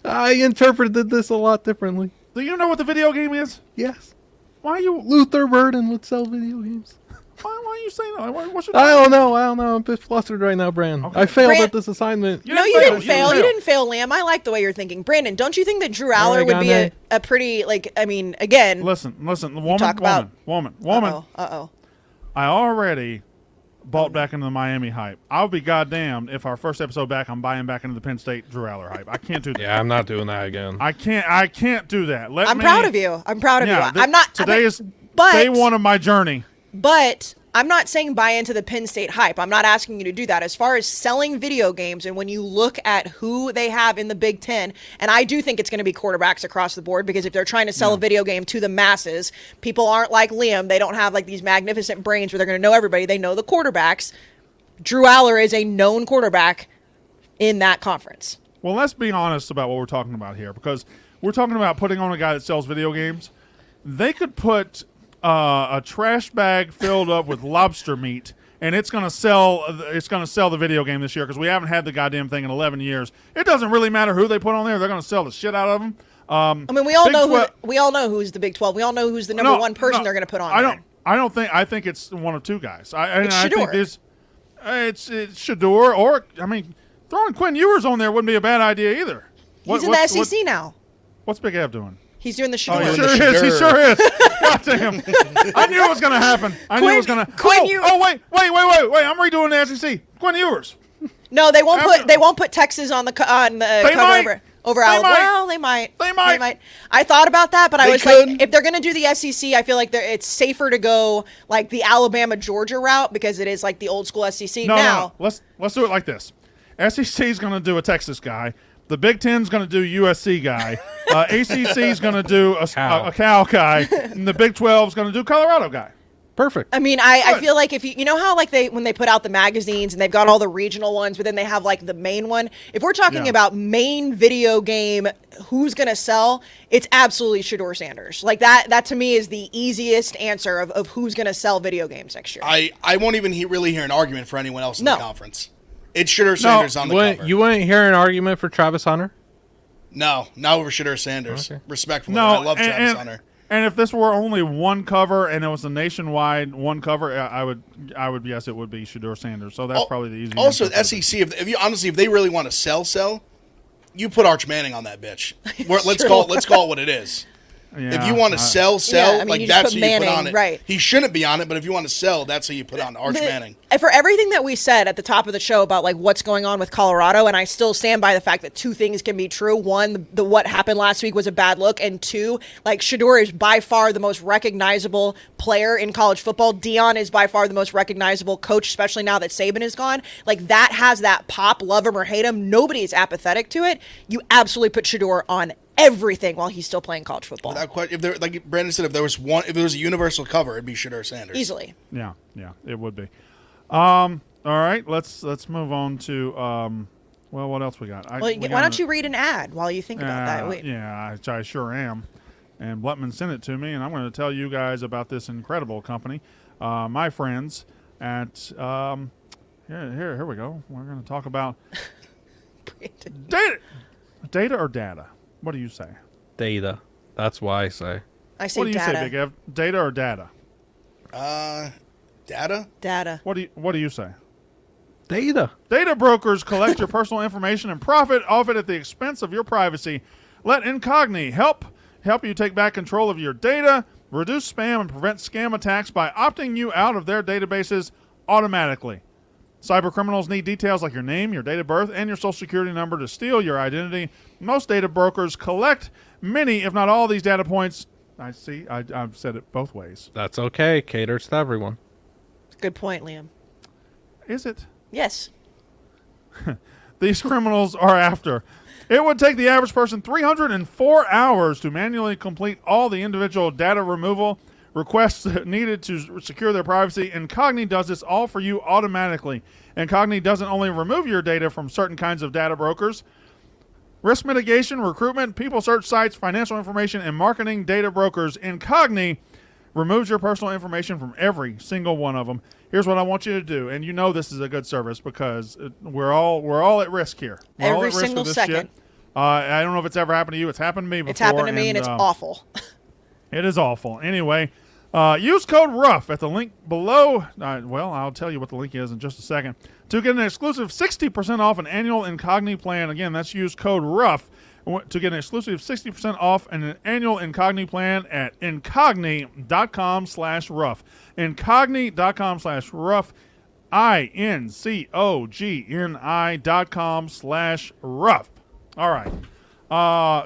Speaker 4: I interpreted this a lot differently.
Speaker 1: Do you know what the video game is?
Speaker 4: Yes.
Speaker 1: Why are you
Speaker 4: Luther Burden would sell video games.
Speaker 1: Why are you saying that? What's your
Speaker 4: I don't know. I'm a bit flustered right now, Brandon.
Speaker 1: Okay.
Speaker 4: I failed
Speaker 2: Brand-
Speaker 4: at this assignment.
Speaker 2: No, you didn't fail. You didn't fail, Liam. I like the way you're thinking. Brandon, don't you think that Drew Aller would be a pretty, like, I mean, again.
Speaker 1: Listen, woman.
Speaker 2: Uh-oh.
Speaker 1: I already bought back into the Miami hype. I'll be goddamned if our first episode back, I'm buying back into the Penn State Drew Aller hype. I can't do that.
Speaker 4: Yeah, I'm not doing that again.
Speaker 1: I can't do that.
Speaker 2: I'm proud of you. I'm proud of you. I'm not.
Speaker 1: Today is day one of my journey.
Speaker 2: But I'm not saying buy into the Penn State hype. I'm not asking you to do that. As far as selling video games, and when you look at who they have in the Big Ten, and I do think it's going to be quarterbacks across the board, because if they're trying to sell a video game to the masses, people aren't like Liam. They don't have like these magnificent brains where they're going to know everybody. They know the quarterbacks. Drew Aller is a known quarterback in that conference.
Speaker 1: Well, let's be honest about what we're talking about here, because we're talking about putting on a guy that sells video games. They could put a trash bag filled up with lobster meat, and it's going to sell. It's going to sell the video game this year, because we haven't had the goddamn thing in 11 years. It doesn't really matter who they put on there; they're going to sell the shit out of them.
Speaker 2: I mean, we all know who's the Big 12. We all know who's the number one person they're going to put on.
Speaker 1: I don't think. I think it's one of two guys. I
Speaker 2: Shedeur.
Speaker 1: think it's Shedeur, or I mean, throwing Quinn Ewers on there wouldn't be a bad idea either.
Speaker 2: He's in the SEC now.
Speaker 1: What's Big Av doing?
Speaker 2: He's doing the
Speaker 1: Oh,
Speaker 2: Shedeur.
Speaker 1: he sure is. God damn. I knew it was going to happen. Wait. I'm redoing the SEC. Quinn Ewers.
Speaker 2: No, they won't put Texas on the cover over Alabama. Well, they might.
Speaker 1: They might.
Speaker 2: I thought about that, but I was
Speaker 3: could.
Speaker 2: like, if they're going to do the SEC, I feel like it's safer to go like the Alabama Georgia route, because it is like the old school SEC.
Speaker 1: No. Let's do it like this. SEC is going to do a Texas guy. The Big Ten's going to do USC guy. ACC is going to do a Cal guy. And the Big 12 is going to do Colorado guy.
Speaker 4: Perfect.
Speaker 2: I mean, I feel like if you know how like when they put out the magazines and they've got all the regional ones, but then they have like the main one. If we're talking about main video game, who's going to sell? It's absolutely Shedeur Sanders. Like that to me is the easiest answer of who's going to sell video games next year.
Speaker 3: I won't even really hear an argument for anyone else in the conference. It's Shedeur Sanders on the cover.
Speaker 4: You wouldn't hear an argument for Travis Hunter?
Speaker 3: No, not over Shedeur Sanders. Okay. Respectfully,
Speaker 1: no,
Speaker 3: I love Travis Hunter.
Speaker 1: And if this were only one cover and it was a nationwide one cover, I would guess it would be Shedeur Sanders. So that's probably the easiest.
Speaker 3: Also, SEC, if you really want to sell, you put Arch Manning on that bitch. Let's call it what it is. If you want to sell,
Speaker 2: Yeah, I mean,
Speaker 3: like
Speaker 2: you just
Speaker 3: that's
Speaker 2: put
Speaker 3: who you put
Speaker 2: Manning,
Speaker 3: on it.
Speaker 2: right.
Speaker 3: He shouldn't be on it, but if you want to sell, that's who you put on Arch Manning.
Speaker 2: For everything that we said at the top of the show about like what's going on with Colorado, and I still stand by the fact that two things can be true. One, the what happened last week was a bad look, and two, like Shedeur is by far the most recognizable player in college football. Deion is by far the most recognizable coach, especially now that Saban is gone. Like that has that pop, love him or hate him. Nobody is apathetic to it. You absolutely put Shedeur on everything while he's still playing college football.
Speaker 3: Without question, if there, like Brandon said, if there was a universal cover, it'd be Shedeur Sanders
Speaker 2: Easily.
Speaker 1: Yeah, it would be. All right, let's move on to well, what else we got?
Speaker 2: Why don't you read an ad while you think about that? Wait.
Speaker 1: Yeah, I sure am. And Blutman sent it to me, and I'm going to tell you guys about this incredible company, my friends at here we go. We're going to talk about data or data. What do you say?
Speaker 4: Data. That's why I say.
Speaker 2: I say
Speaker 1: What do you
Speaker 2: data.
Speaker 1: say, Big Ev? Data or data?
Speaker 3: Data.
Speaker 2: Data.
Speaker 1: What do you say?
Speaker 4: Data.
Speaker 1: Data brokers collect your personal information and profit off it at the expense of your privacy. Let Incogni help you take back control of your data, reduce spam, and prevent scam attacks by opting you out of their databases automatically. Cybercriminals need details like your name, your date of birth, and your social security number to steal your identity. Most data brokers collect many, if not all, of these data points. I see. I've said it both ways.
Speaker 4: That's okay. Caters to everyone.
Speaker 2: Good point, Liam.
Speaker 1: Is it?
Speaker 2: Yes.
Speaker 1: These criminals are after. It would take the average person 304 hours to manually complete all the individual data removal requests needed to secure their privacy. Incogni does this all for you automatically. Incogni doesn't only remove your data from certain kinds of data brokers, risk mitigation, recruitment, people search sites, financial information, and marketing data brokers. Incogni removes your personal information from every single one of them. Here's what I want you to do, and you know this is a good service because we're all at risk here. We're all
Speaker 2: Every
Speaker 1: at risk
Speaker 2: single
Speaker 1: with this
Speaker 2: second.
Speaker 1: Shit. I don't know if it's ever happened to you. It's happened to me before.
Speaker 2: It's happened to me, and it's awful.
Speaker 1: It is awful. Anyway, use code ROUGH at the link below. Well, I'll tell you what the link is in just a second. To get an exclusive 60% off an annual Incogni plan. Again, that's use code ROUGH to get an exclusive 60% off an annual Incogni plan at incogni.com/rough. Incogni.com/rough. INCOGNI.com/rough. All right.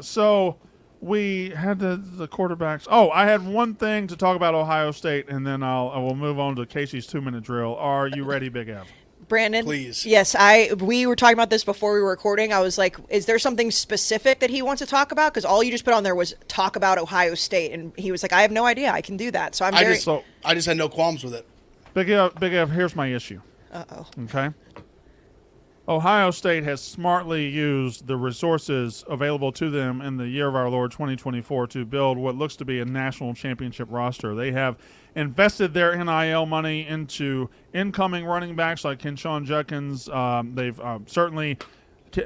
Speaker 1: So we had the quarterbacks. Oh, I had one thing to talk about Ohio State, and then I will move on to Kayce's 2-minute drill. Are you ready, Big Ev?
Speaker 2: Brandon?
Speaker 3: Please.
Speaker 2: Yes, we were talking about this before we were recording. I was like, is there something specific that he wants to talk about? Because all you just put on there was talk about Ohio State. And he was like, I have no idea. I can do that. So
Speaker 3: I just had no qualms with it.
Speaker 1: Big Ev, here's my issue.
Speaker 2: Uh-oh.
Speaker 1: Okay. Ohio State has smartly used the resources available to them in the year of our Lord 2024 to build what looks to be a national championship roster. They have invested their NIL money into incoming running backs like Kenshawn Judkins. They've certainly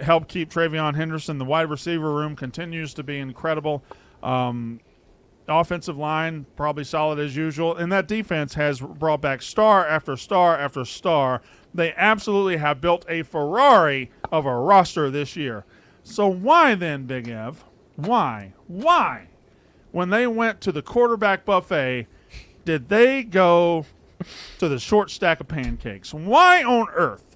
Speaker 1: helped keep Travion Henderson. The wide receiver room continues to be incredible. Offensive line, probably solid as usual. And that defense has brought back star after star after star. They absolutely have built a Ferrari of a roster this year. So why then, Big Ev, why, when they went to the quarterback buffet, did they go to the short stack of pancakes? Why on earth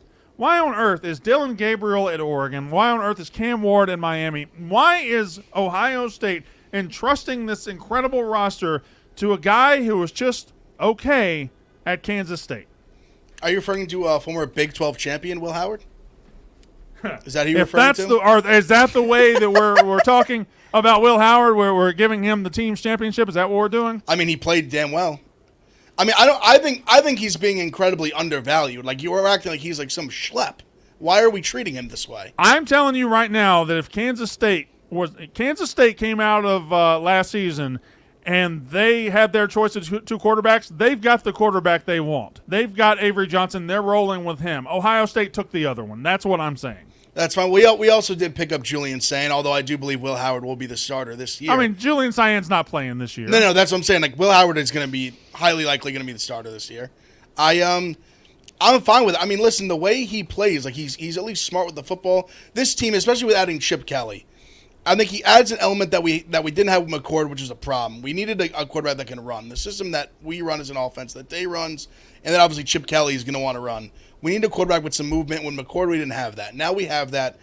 Speaker 1: is Dylan Gabriel at Oregon? Why on earth is Cam Ward in Miami? Why is Ohio State entrusting this incredible roster to a guy who was just okay at Kansas State?
Speaker 3: Are you referring to a former Big 12 champion, Will Howard? Is that who you're
Speaker 1: If
Speaker 3: referring
Speaker 1: that's
Speaker 3: to?
Speaker 1: is that the way that we're talking about Will Howard, where we're giving him the team's championship? Is that what we're doing?
Speaker 3: I mean, he played damn well. I mean, I think he's being incredibly undervalued. Like, you are acting like he's like some schlep. Why are we treating him this way?
Speaker 1: I'm telling you right now that if Kansas State came out of last season and they had their choice of two quarterbacks, they've got the quarterback they want. They've got Avery Johnson. They're rolling with him. Ohio State took the other one. That's what I'm saying.
Speaker 3: That's fine. We also did pick up Julian Sain, although I do believe Will Howard will be the starter this year.
Speaker 1: I mean, Julian Sain's not playing this year.
Speaker 3: No, that's what I'm saying. Like, Will Howard is going to be highly likely going to be the starter this year. I'm fine with it. I mean, listen, the way he plays, like he's at least smart with the football. This team, especially with adding Chip Kelly, I think he adds an element that we didn't have with McCord, which is a problem. We needed a quarterback that can run. The system that we run is an offense that Day runs, and then obviously Chip Kelly is going to want to run. We need a quarterback with some movement. When McCord, we didn't have that. Now we have that.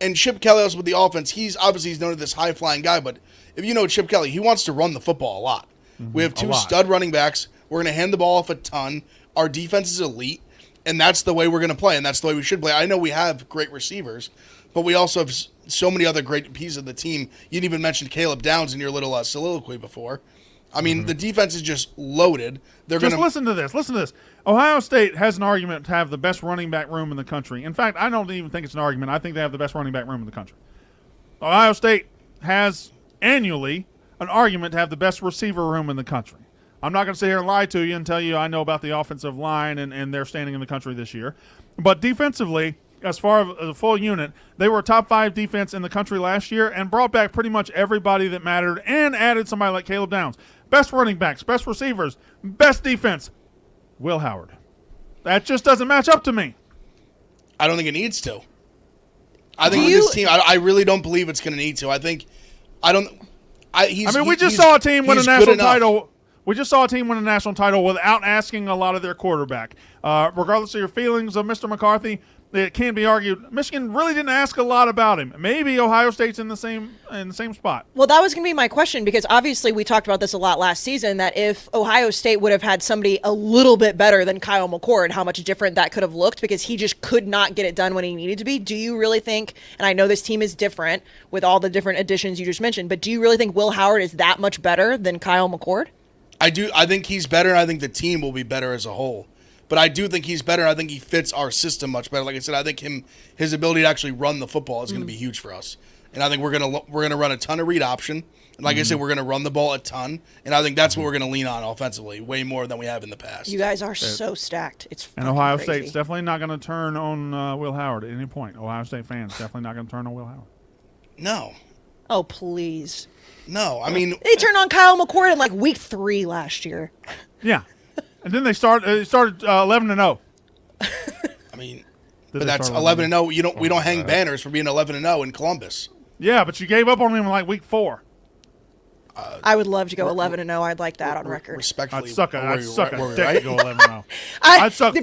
Speaker 3: And Chip Kelly also with the offense, he's known as this high-flying guy, but if you know Chip Kelly, he wants to run the football a lot. We have two stud running backs. We're going to hand the ball off a ton. Our defense is elite, and that's the way we're going to play, and that's the way we should play. I know we have great receivers, but we also have so many other great pieces of the team. You didn't even mention Caleb Downs in your little soliloquy before. I mean, the defense is just loaded.
Speaker 1: Listen to this. Listen to this. Ohio State has an argument to have the best running back room in the country. In fact, I don't even think it's an argument. I think they have the best running back room in the country. Ohio State has annually an argument to have the best receiver room in the country. I'm not going to sit here and lie to you and tell you I know about the offensive line and their standing in the country this year. But defensively, as far as a full unit, they were a top 5 defense in the country last year and brought back pretty much everybody that mattered and added somebody like Caleb Downs. Best running backs, best receivers, best defense, Will Howard. That just doesn't match up to me.
Speaker 3: I don't think it needs to. I think with this team, I really don't believe it's going to need to. We just saw a team win a national title.
Speaker 1: We just saw a team win a national title without asking a lot of their quarterback. Regardless of your feelings of Mr. McCarthy, it can't be argued. Michigan really didn't ask a lot about him. Maybe Ohio State's in the same spot.
Speaker 2: Well, that was going to be my question, because obviously we talked about this a lot last season, that if Ohio State would have had somebody a little bit better than Kyle McCord, how much different that could have looked, because he just could not get it done when he needed to be. Do you really think, and I know this team is different with all the different additions you just mentioned, but do you really think Will Howard is that much better than Kyle McCord?
Speaker 3: I do. I think he's better, and I think the team will be better as a whole. But I do think he's better. I think he fits our system much better. Like I said, I think his ability to actually run the football is going to be huge for us. And I think we're gonna run a ton of read option. And like I said, we're gonna run the ball a ton. And I think that's what we're gonna lean on offensively, way more than we have in the past.
Speaker 2: You guys are so stacked. It's
Speaker 1: and Ohio
Speaker 2: crazy.
Speaker 1: State's definitely not going to turn on Will Howard at any point. Ohio State fans definitely not going to turn on Will Howard.
Speaker 3: No.
Speaker 2: Oh, please.
Speaker 3: No, I mean
Speaker 2: They turned on Kyle McCord in like week 3 last year.
Speaker 1: Yeah, and then they started 11-0.
Speaker 3: I mean, but that's 11-0. We don't hang banners for being 11-0 in Columbus.
Speaker 1: Yeah, but you gave up on him in like week 4.
Speaker 2: I would love to go 11-0. I'd like that on record.
Speaker 3: Respectfully,
Speaker 1: I'd suck a dick
Speaker 3: right?
Speaker 1: to go 11-0. I'd suck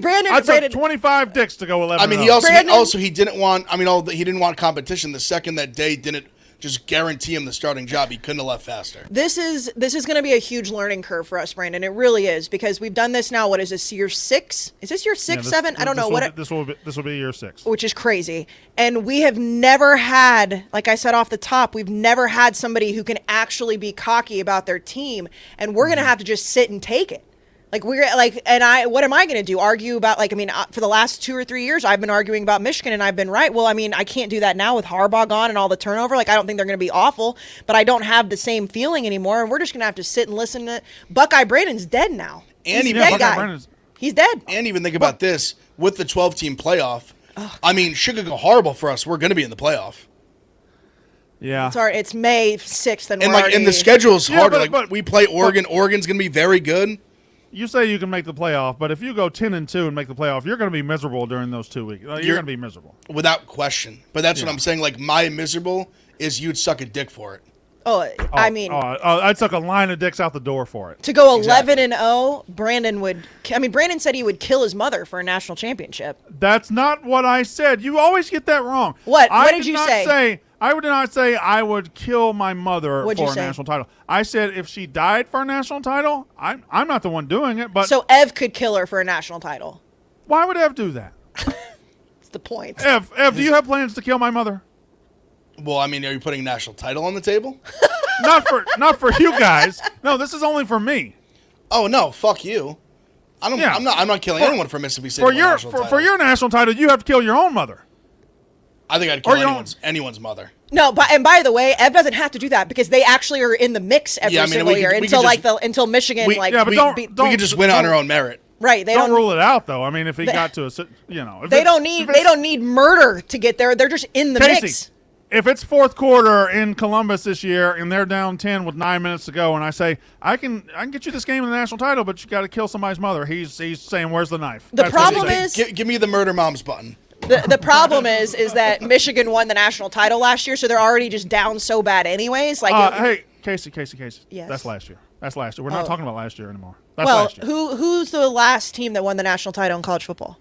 Speaker 1: 25 dicks to go 11-0.
Speaker 3: I mean, he didn't want competition. The second that Day didn't just guarantee him the starting job, he couldn't have left faster.
Speaker 2: This is going to be a huge learning curve for us, Brandon. It really is, because we've done this now. What is this, year 6? Is this year 6, 7? I don't know.
Speaker 1: This will be year 6.
Speaker 2: Which is crazy. And we have never had, like I said off the top, we've never had somebody who can actually be cocky about their team. And we're going to have to just sit and take it. What am I going to do? Argue about, for the last 2 or 3 years, I've been arguing about Michigan and I've been right. Well, I can't do that now with Harbaugh gone and all the turnover. I don't think they're going to be awful, but I don't have the same feeling anymore. And we're just going to have to sit and listen to Buckeye Brandon's dead now.
Speaker 3: And
Speaker 2: He's
Speaker 3: even
Speaker 2: dead guy. He's dead.
Speaker 3: And even think about this with the 12-team playoff. Should it go horrible for us, we're going to be in the playoff.
Speaker 1: Yeah,
Speaker 2: it's May 6th,
Speaker 3: and the schedule's harder. But we play Oregon. Oregon's going to be very good.
Speaker 1: You say you can make the playoff, but if you go 10-2 and make the playoff, you're going to be miserable during those 2 weeks. You're going to be miserable
Speaker 3: without question. But that's what I'm saying. My miserable is you'd suck a dick for it.
Speaker 1: I'd suck a line of dicks out the door for it.
Speaker 2: To go 11-0, Brandon would. Brandon said he would kill his mother for a national championship.
Speaker 1: That's not what I said. You always get that wrong.
Speaker 2: What? What did you say?
Speaker 1: I would not say I would kill my mother
Speaker 2: What'd
Speaker 1: for
Speaker 2: you
Speaker 1: a
Speaker 2: say?
Speaker 1: national title. I said if she died for a national title, I'm not the one doing it. But
Speaker 2: so Ev could kill her for a national title.
Speaker 1: Why would Ev do that?
Speaker 2: That's the point.
Speaker 1: Ev, do you have plans to kill my mother?
Speaker 3: Well, are you putting a national title on the table?
Speaker 1: not for you guys. No, this is only for me.
Speaker 3: Oh no, fuck you. I'm not killing anyone for Mississippi State.
Speaker 1: For your national title, you have to kill your own mother.
Speaker 3: I think I'd kill anyone's mother.
Speaker 2: No, and by the way, Ev doesn't have to do that because they actually are in the mix every single year until Michigan
Speaker 3: we could just win on our own merit.
Speaker 2: Right? They
Speaker 1: don't rule it out though. If he got to
Speaker 2: they don't need murder to get there. They're just in the
Speaker 1: Kayce,
Speaker 2: mix.
Speaker 1: If it's fourth quarter in Columbus this year and they're down 10 with 9 minutes to go, and I say I can get you this game in the national title, but you got to kill somebody's mother. He's saying, "Where's the knife?"
Speaker 2: The problem is,
Speaker 3: give me the murder moms button.
Speaker 2: The problem is that Michigan won the national title last year, so they're already just down so bad anyways. Like,
Speaker 1: hey, Kayce.
Speaker 2: Yes.
Speaker 1: That's last year. We're not talking about last year anymore. That's
Speaker 2: well,
Speaker 1: last year.
Speaker 2: who's the last team that won the national title in college football?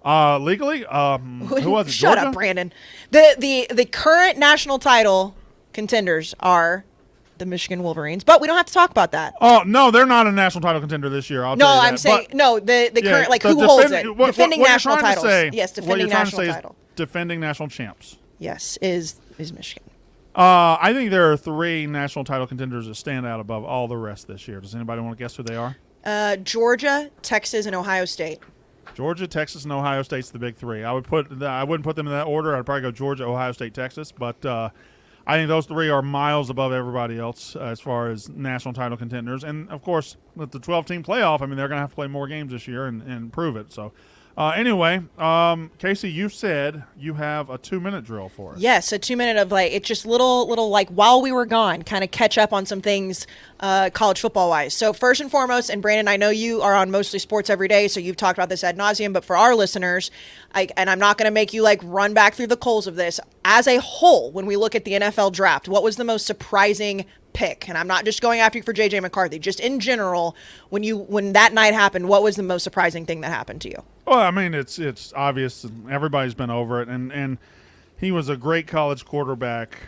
Speaker 1: Legally, who was it?
Speaker 2: Shut
Speaker 1: Georgia?
Speaker 2: up, Brandon. The current national title contenders are the Michigan Wolverines, but we don't have to talk about that.
Speaker 1: Oh no, they're not a national title contender this year. I'll
Speaker 2: No,
Speaker 1: tell you that.
Speaker 2: I'm saying
Speaker 1: But,
Speaker 2: no. The
Speaker 1: yeah,
Speaker 2: current, like,
Speaker 1: the
Speaker 2: who holds
Speaker 1: defend-
Speaker 2: it?
Speaker 1: what
Speaker 2: Defending
Speaker 1: you're
Speaker 2: national
Speaker 1: trying to
Speaker 2: titles.
Speaker 1: say-
Speaker 2: Yes,
Speaker 1: what
Speaker 2: defending
Speaker 1: you're trying to
Speaker 2: national
Speaker 1: say is
Speaker 2: title.
Speaker 1: defending national champs.
Speaker 2: Yes, is Michigan.
Speaker 1: I think there are 3 national title contenders that stand out above all the rest this year. Does anybody want to guess who they are?
Speaker 2: Georgia, Texas, and Ohio State.
Speaker 1: Georgia, Texas, and Ohio State's the big 3. I wouldn't put them in that order. I'd probably go Georgia, Ohio State, Texas. But I think those 3 are miles above everybody else as far as national title contenders. And of course, with the 12-team playoff, I mean, they're going to have to play more games this year and prove it. So. Anyway, Kayce, you said you have a 2-minute drill for us.
Speaker 2: Yes, a 2-minute of, like, it's just little like while we were gone, kind of catch up on some things college football wise. So first and foremost, and Brandon, I know you are on Mostly Sports every day, so you've talked about this ad nauseum, but for our listeners, and I'm not going to make you like run back through the coals of this, as a whole, when we look at the NFL draft, what was the most surprising pick? And I'm not just going after you for JJ McCarthy, just in general, when that night happened, what was the most surprising thing that happened to you?
Speaker 1: Well, I mean, it's obvious. Everybody's been over it, and he was a great college quarterback.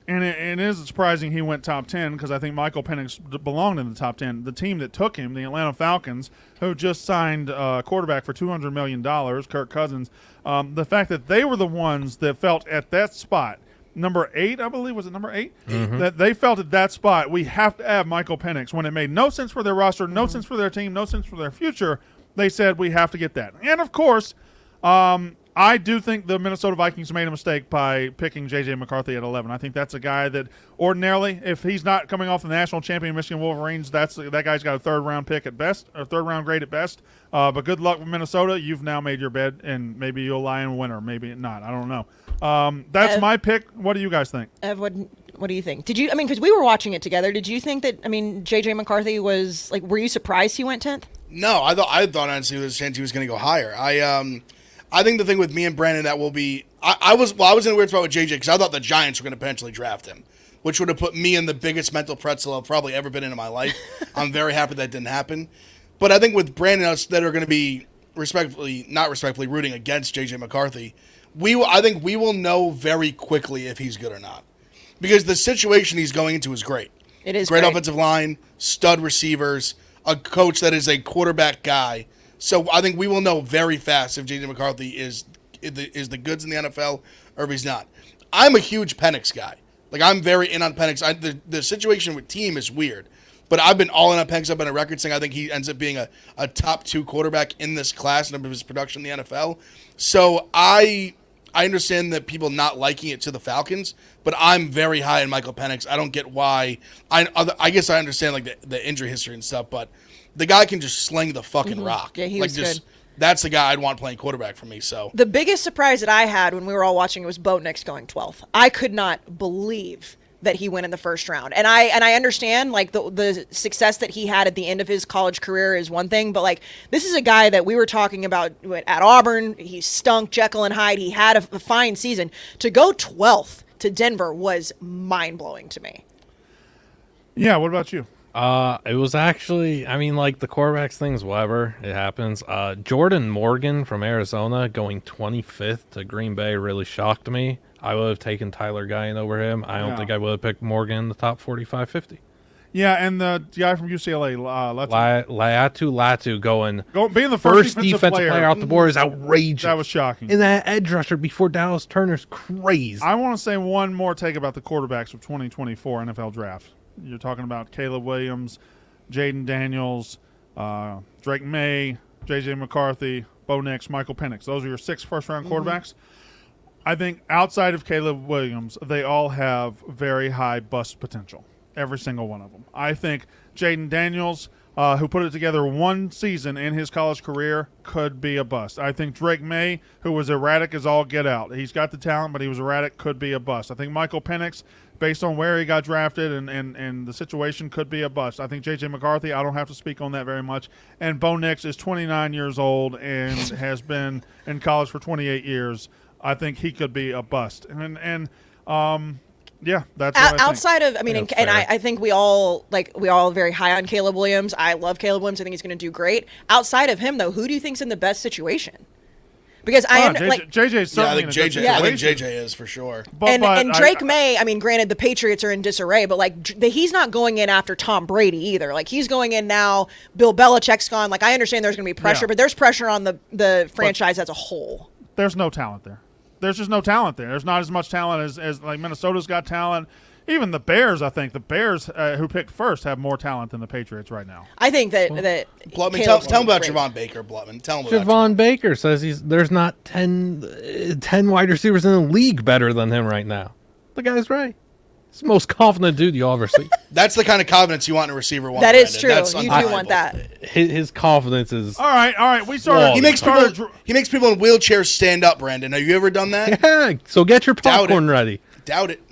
Speaker 1: And it is surprising he went top 10 because I think Michael Penix belonged in the top 10. The team that took him, the Atlanta Falcons, who just signed a quarterback for $200 million, Kirk Cousins, the fact that they were the ones that felt at that spot, number 8, I believe, was it number 8? Mm-hmm. That they felt at that spot, we have to have Michael Penix. When it made no sense for their roster, no sense for their team, no sense for their future, they said we have to get that. And, of course, I do think the Minnesota Vikings made a mistake by picking J.J. McCarthy at 11. I think that's a guy that ordinarily, if he's not coming off the national champion Michigan Wolverines, that guy's got a third-round pick at best, or third-round grade at best. But good luck with Minnesota. You've now made your bed, and maybe you'll lie in winter. Maybe not. I don't know. That's my pick. What do you guys think?
Speaker 2: Ev, what do you think? Did you, I mean, because we were watching it together, did you think that, I mean, J.J. McCarthy was, like, were you surprised he went 10th?
Speaker 3: No, I thought honestly there was a chance he was going to go higher. I think the thing with me and Brandon that will be I was in a weird spot with JJ because I thought the Giants were going to potentially draft him, which would have put me in the biggest mental pretzel I've probably ever been in my life. I'm very happy that didn't happen. But I think with Brandon us that are going to be not respectfully rooting against JJ McCarthy, I think we will know very quickly if he's good or not. Because the situation he's going into is great.
Speaker 2: It is
Speaker 3: great offensive line, stud receivers, a coach that is a quarterback guy. So I think we will know very fast if J.J. McCarthy is the goods in the NFL or if he's not. I'm a huge Penix guy. Like, I'm very in on Penix. The situation with team is weird, but I've been all in on Penix. I've been a record saying I think he ends up being a top 2 quarterback in this class in terms of his production in the NFL. So I understand that people not liking it to the Falcons, but I'm very high in Michael Penix. I don't get why. I guess I understand like the injury history and stuff, but the guy can just sling the fucking rock.
Speaker 2: Yeah, he
Speaker 3: like
Speaker 2: was
Speaker 3: just,
Speaker 2: good.
Speaker 3: That's the guy I'd want playing quarterback for me. So
Speaker 2: the biggest surprise that I had when we were all watching it was Bo Nix going 12th. I could not believe that he went in the first round. And I understand like the success that he had at the end of his college career is one thing, but like this is a guy that we were talking about at Auburn. He stunk Jekyll and Hyde. He had a fine season. To go 12th to Denver was mind-blowing to me.
Speaker 1: Yeah, what about you?
Speaker 4: It was actually, I mean, like the quarterbacks things, whatever, it happens. Jordan Morgan from Arizona going 25th to Green Bay really shocked me. I would have taken Tyler Guyan over him. I don't think I would have picked Morgan in the top 45, 50.
Speaker 1: Yeah, and the guy from UCLA,
Speaker 4: Latu going
Speaker 1: being the first
Speaker 4: defensive player out the board is outrageous.
Speaker 1: That was shocking.
Speaker 4: And that edge rusher before Dallas Turner's crazy.
Speaker 1: I want to say one more take about the quarterbacks of 2024 NFL draft. You're talking about Caleb Williams, Jaden Daniels, Drake May, J.J. McCarthy, Bo Nix, Michael Penix. Those are your 6 first-round quarterbacks. I think outside of Caleb Williams, they all have very high bust potential, every single one of them. I think Jaden Daniels, who put it together one season in his college career, could be a bust. I think Drake May, who was erratic as all get out. He's got the talent, but he was erratic, could be a bust. I think Michael Penix, based on where he got drafted and the situation could be a bust. I think J.J. McCarthy, I don't have to speak on that very much. And Bo Nix is 29 years old and has been in college for 28 years. I think he could be a bust. Yeah, that's what
Speaker 2: outside of. I mean,
Speaker 4: Yeah,
Speaker 2: and
Speaker 4: fair.
Speaker 2: I think we all very high on Caleb Williams. I love Caleb Williams. I think he's going to do great. Outside of him, though, who do you think's in the best situation? Because
Speaker 1: JJ's
Speaker 3: Yeah, I
Speaker 1: certainly
Speaker 3: think
Speaker 1: in a good
Speaker 3: JJ. I think
Speaker 1: situation.
Speaker 3: JJ is for sure.
Speaker 1: But
Speaker 2: and Drake May, I mean, granted, the Patriots are in disarray, but he's not going in after Tom Brady either. Like, he's going in now. Bill Belichick's gone. Like, I understand there's going to be pressure,
Speaker 1: Yeah.
Speaker 2: but there's pressure on the franchise as a whole.
Speaker 1: There's no talent there. There's just no talent there. There's not as much talent as like Minnesota's got talent. Even the Bears, I think the Bears who picked first have more talent than the Patriots right now.
Speaker 2: I think that
Speaker 3: Blutman,
Speaker 2: Caleb's
Speaker 3: tell him about
Speaker 2: great.
Speaker 3: Javon Baker, Blutman. Tell him about
Speaker 4: Javon Baker says there's not 10 wide receivers in the league better than him right now. The guy's right. He's the most confident dude you'll ever see.
Speaker 3: That's the kind of confidence you want in a receiver.
Speaker 2: That is
Speaker 3: Brandon.
Speaker 2: true.
Speaker 3: That's
Speaker 2: You do
Speaker 3: undeniable.
Speaker 2: want that.
Speaker 4: His confidence is
Speaker 1: All right. We started.
Speaker 4: Whoa.
Speaker 3: He makes people in wheelchairs stand up. Brandon, have you ever done that?
Speaker 4: yeah. So get your
Speaker 3: Doubt it.
Speaker 4: popcorn ready.
Speaker 3: Doubt it.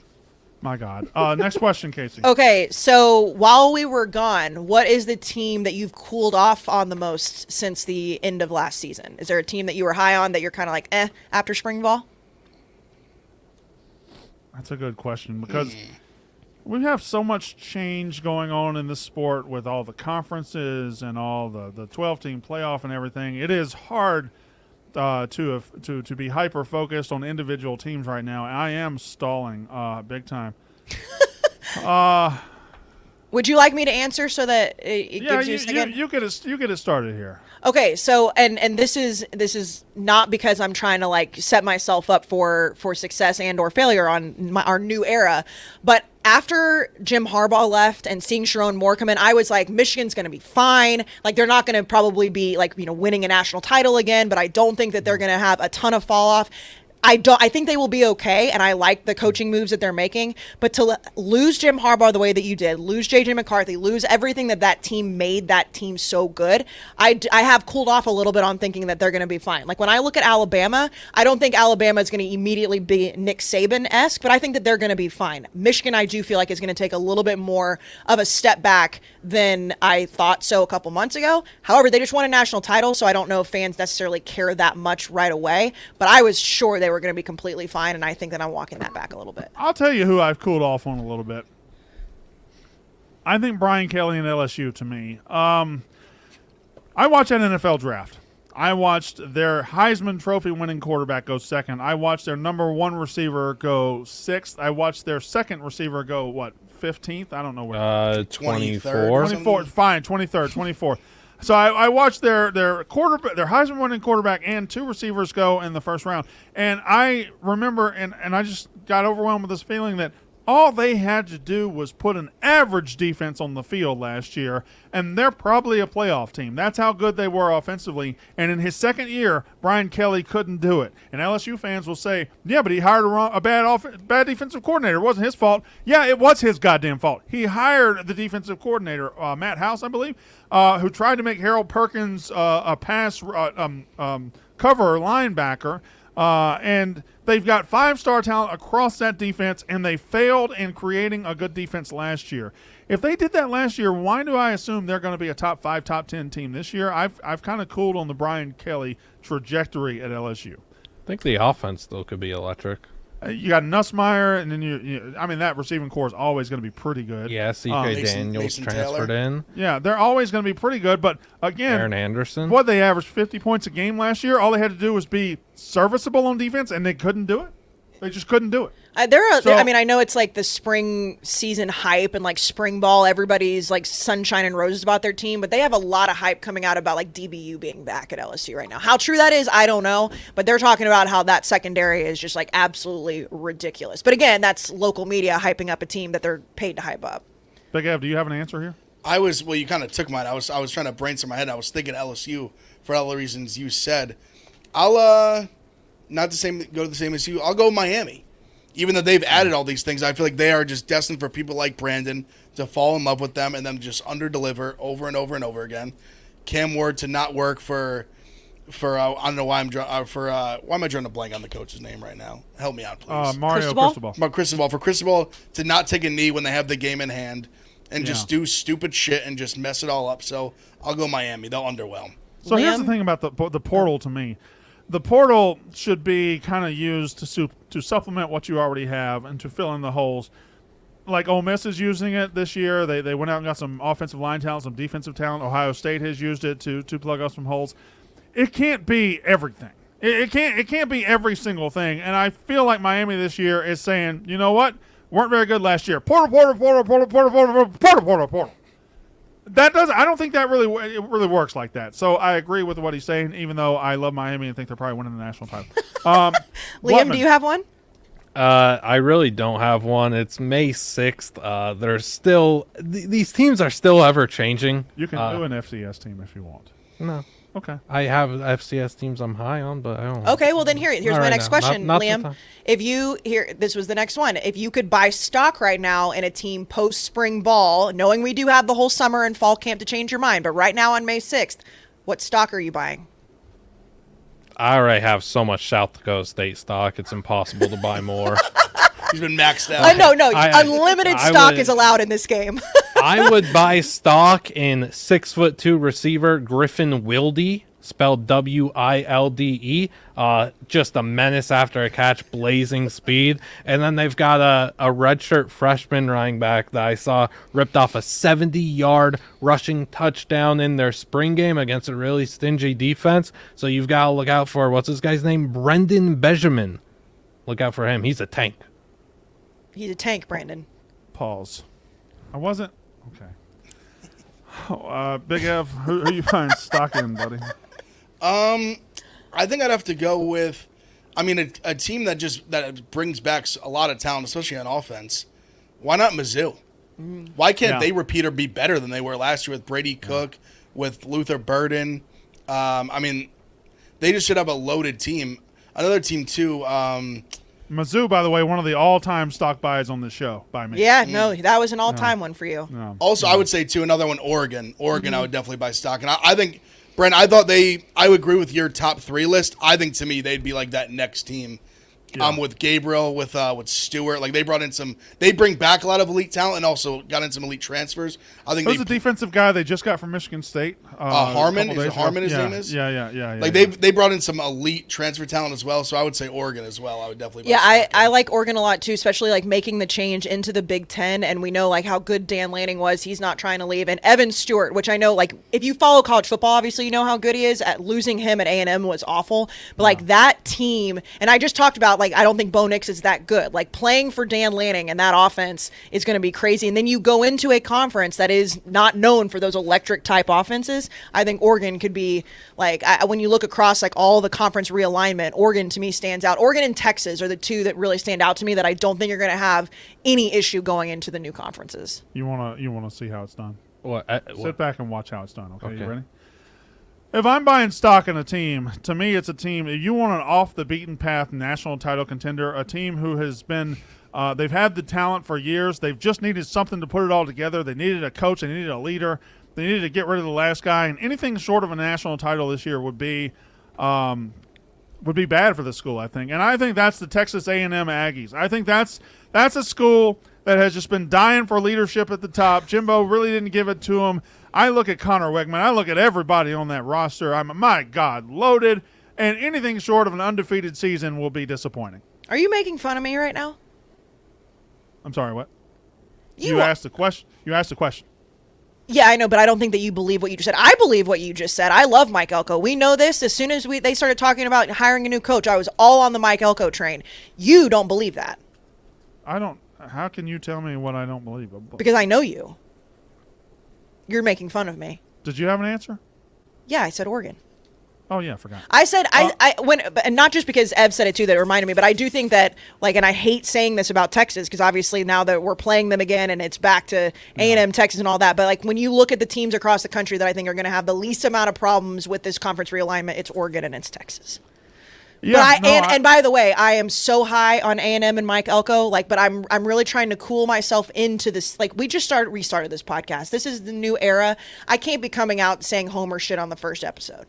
Speaker 1: My God. Next question, Kayce.
Speaker 2: Okay, so while we were gone, what is the team that you've cooled off on the most since the end of last season? Is there a team that you were high on that you're kind of like, after spring ball?
Speaker 1: That's a good question because we have so much change going on in this sport with all the conferences and all the 12-team playoff and everything. It is hard to be hyper focused on individual teams right now. I am stalling big time.
Speaker 2: Would you like me to answer so that it
Speaker 1: Yeah,
Speaker 2: gives you a second?
Speaker 1: you get it started here.
Speaker 2: Okay, so and this is not because I'm trying to like set myself up for success and or failure on our new era, but after Jim Harbaugh left and seeing Sharon Moore come in, I was like, Michigan's going to be fine. Like, they're not going to probably be like, winning a national title again, but I don't think that they're going to have a ton of fall off. I think they will be okay, and I like the coaching moves that they're making. But to lose Jim Harbaugh the way that you did, lose J.J. McCarthy, lose everything that team made that team so good, I have cooled off a little bit on thinking that they're going to be fine. Like, when I look at Alabama, I don't think Alabama is going to immediately be Nick Saban-esque, but I think that they're going to be fine. Michigan, I do feel like, is going to take a little bit more of a step back than I thought so a couple months ago. However, they just won a national title, so I don't know if fans necessarily care that much right away. But I was sure they were going to be completely fine, and I think that I'm walking that back a little bit.
Speaker 1: I'll tell you who I've cooled off on a little bit. I think Brian Kelly and LSU to me. I watched that NFL draft. I watched their Heisman Trophy winning quarterback go second. I watched their number one receiver go sixth. I watched their second receiver go, 15th? I don't know where.
Speaker 4: 24.
Speaker 1: 24th, fine, 23rd, 24th. So I watched their quarterback, their Heisman winning quarterback, and two receivers go in the first round. And I remember, and I just got overwhelmed with this feeling that all they had to do was put an average defense on the field last year, and they're probably a playoff team. That's how good they were offensively. And in his second year, Brian Kelly couldn't do it. And LSU fans will say, yeah, but he hired a bad defensive coordinator. It wasn't his fault. Yeah, it was his goddamn fault. He hired the defensive coordinator, Matt House, I believe, who tried to make Harold Perkins a pass cover linebacker. And they've got five-star talent across that defense, and they failed in creating a good defense last year. If they did that last year, why do I assume they're going to be a top 5, top 10 team this year? I've kind of cooled on the Brian Kelly trajectory at LSU.
Speaker 4: I think the offense, though, could be electric.
Speaker 1: You got Nussmeier, and then that receiving core is always going to be pretty good.
Speaker 4: Yeah, C.K.
Speaker 3: Mason
Speaker 4: Daniels transferred
Speaker 3: Taylor.
Speaker 4: in.
Speaker 1: Yeah, they're always going to be pretty good. But again,
Speaker 4: Aaron Anderson.
Speaker 1: what they averaged 50 points a game last year. All they had to do was be serviceable on defense, and they couldn't do it. They just couldn't do it.
Speaker 2: I know it's like the spring season hype and like spring ball. Everybody's like sunshine and roses about their team, but they have a lot of hype coming out about like DBU being back at LSU right now. How true that is, I don't know, but they're talking about how that secondary is just like absolutely ridiculous. But again, that's local media hyping up a team that they're paid to hype up.
Speaker 1: Big Ev, do you have an answer here?
Speaker 3: You kind of took mine. I was trying to brainstorm my head. I was thinking LSU for all the reasons you said. I'll go the same as you. I'll go Miami. Even though they've added all these things, I feel like they are just destined for people like Brandon to fall in love with them and then just under-deliver over and over and over again. Cam Ward to not work for I don't know why why am I drawing a blank on the coach's name right now? Help me out, please.
Speaker 1: Mario
Speaker 2: Cristobal?
Speaker 1: Cristobal.
Speaker 3: For Cristobal to not take a knee when they have the game in hand and just
Speaker 1: Yeah.
Speaker 3: do stupid shit and just mess it all up. So I'll go Miami. They'll underwhelm.
Speaker 1: So here's the
Speaker 2: Liam?
Speaker 1: thing about the portal to me. The portal should be kind of used to supplement what you already have and to fill in the holes. Like Ole Miss is using it this year. They went out and got some offensive line talent, some defensive talent. Ohio State has used it to plug up some holes. It can't be everything. It can't be every single thing. And I feel like Miami this year is saying, you know what? Weren't very good last year. Portal. That doesn't. I don't think that really works like that. So I agree with what he's saying, even though I love Miami and think they're probably winning the national title.
Speaker 2: Liam,
Speaker 1: Blutman.
Speaker 2: do you have one?
Speaker 4: I really don't have one. It's May 6th. There's still these teams are still ever changing.
Speaker 1: You can do an FCS team if you want.
Speaker 4: No,
Speaker 1: Okay.
Speaker 4: I have FCS teams I'm high on, but I don't.
Speaker 2: Okay, well then here's
Speaker 4: Not
Speaker 2: my
Speaker 4: right
Speaker 2: next
Speaker 4: now.
Speaker 2: question,
Speaker 4: Not the
Speaker 2: Liam.
Speaker 4: time.
Speaker 2: If you this was the next one. If you could buy stock right now in a team post spring ball, knowing we do have the whole summer and fall camp to change your mind, but right now on May 6th, what stock are you buying?
Speaker 4: I already have so much South Dakota State stock; it's impossible to buy more.
Speaker 3: He's been maxed out.
Speaker 2: No, unlimited
Speaker 4: I
Speaker 2: stock
Speaker 4: would-
Speaker 2: is allowed in this game.
Speaker 4: I would buy stock in 6'2" receiver Griffin Wilde, spelled Wilde. Just a menace after a catch, blazing speed. And then they've got a redshirt freshman running back that I saw ripped off a 70-yard rushing touchdown in their spring game against a really stingy defense. So you've got to look out for, what's this guy's name? Brendan Benjamin. Look out for him. He's a tank.
Speaker 2: He's a tank, Brandon.
Speaker 1: Pause. I wasn't. Okay. Big Ev, who you find stock in, buddy?
Speaker 3: I think I'd have to go with, a team that brings back a lot of talent, especially on offense. Why not Mizzou? Why can't they repeat or be better than they were last year with Brady Cook, with Luther Burden? They just should have a loaded team. Another team too.
Speaker 1: Mizzou, by the way, one of the all-time stock buys on this show by me.
Speaker 2: Yeah, no, that was an all-time one for you.
Speaker 1: No.
Speaker 3: Also, I would say too another one, Oregon. I would definitely buy stock, and I think, Brent, I would agree with your top three list. I think to me they'd be like that next team.
Speaker 1: Yeah.
Speaker 3: With Gabriel, with Stewart, like they bring back a lot of elite talent and also got in some elite transfers. I think
Speaker 1: Who's the defensive guy they just got from Michigan State?
Speaker 3: Harmon.
Speaker 1: a couple
Speaker 3: Is it
Speaker 1: days ago?
Speaker 3: Harmon? His
Speaker 1: Yeah,
Speaker 3: name is.
Speaker 1: Yeah.
Speaker 3: Like they brought in some elite transfer talent as well, so I would say Oregon as well. I would definitely.
Speaker 2: Yeah,
Speaker 3: buy stock
Speaker 2: I
Speaker 3: in.
Speaker 2: like Oregon a lot too, especially like making the change into the Big Ten, and we know like how good Dan Lanning was. He's not trying to leave, and Evan Stewart, which I know like if you follow college football, obviously you know how good he is. At losing him at A&M was awful, but like that team, and I just talked about like I don't think Bo Nix is that good. Like playing for Dan Lanning and that offense is going to be crazy, and then you go into a conference that is not known for those electric type offenses. I think Oregon could be like when you look across like all the conference realignment, Oregon to me stands out. Oregon and Texas are the two that really stand out to me that I don't think are going to have any issue going into the new conferences.
Speaker 1: You wanna see how it's done?
Speaker 4: What?
Speaker 1: Sit back and watch how it's done. Okay,
Speaker 4: Okay.
Speaker 1: you ready? If I'm buying stock in a team, to me it's a team. If you want an off the beaten path national title contender, a team who has been, they've had the talent for years. They've just needed something to put it all together. They needed a coach. They needed a leader. They needed to get rid of the last guy. And anything short of a national title this year would be bad for the school, I think. And I think that's the Texas A&M Aggies. I think that's a school that has just been dying for leadership at the top. Jimbo really didn't give it to him. I look at Connor Wegman. I look at everybody on that roster. My God, loaded. And anything short of an undefeated season will be disappointing.
Speaker 2: Are you making fun of me right now?
Speaker 1: I'm sorry, what?
Speaker 2: You
Speaker 1: asked a question. You asked a question.
Speaker 2: Yeah, I know, but I don't think that you believe what you just said. I believe what you just said. I love Mike Elko. We know this. As soon as they started talking about hiring a new coach, I was all on the Mike Elko train. You don't believe that.
Speaker 1: I don't. How can you tell me what I don't believe?
Speaker 2: Because I know you. You're making fun of me.
Speaker 1: Did you have an answer?
Speaker 2: Yeah, I said Oregon.
Speaker 1: Oh yeah, I forgot.
Speaker 2: I said and not just because Ev said it too that reminded me, but I do think that like, and I hate saying this about Texas because obviously now that we're playing them again and it's back to A&M, Texas, and all that. But like when you look at the teams across the country that I think are going to have the least amount of problems with this conference realignment, it's Oregon and it's Texas.
Speaker 1: Yeah,
Speaker 2: But and by the way, I am so high on A&M and Mike Elko, but I'm really trying to cool myself into this. Like we just restarted this podcast. This is the new era. I can't be coming out saying Homer shit on the first episode.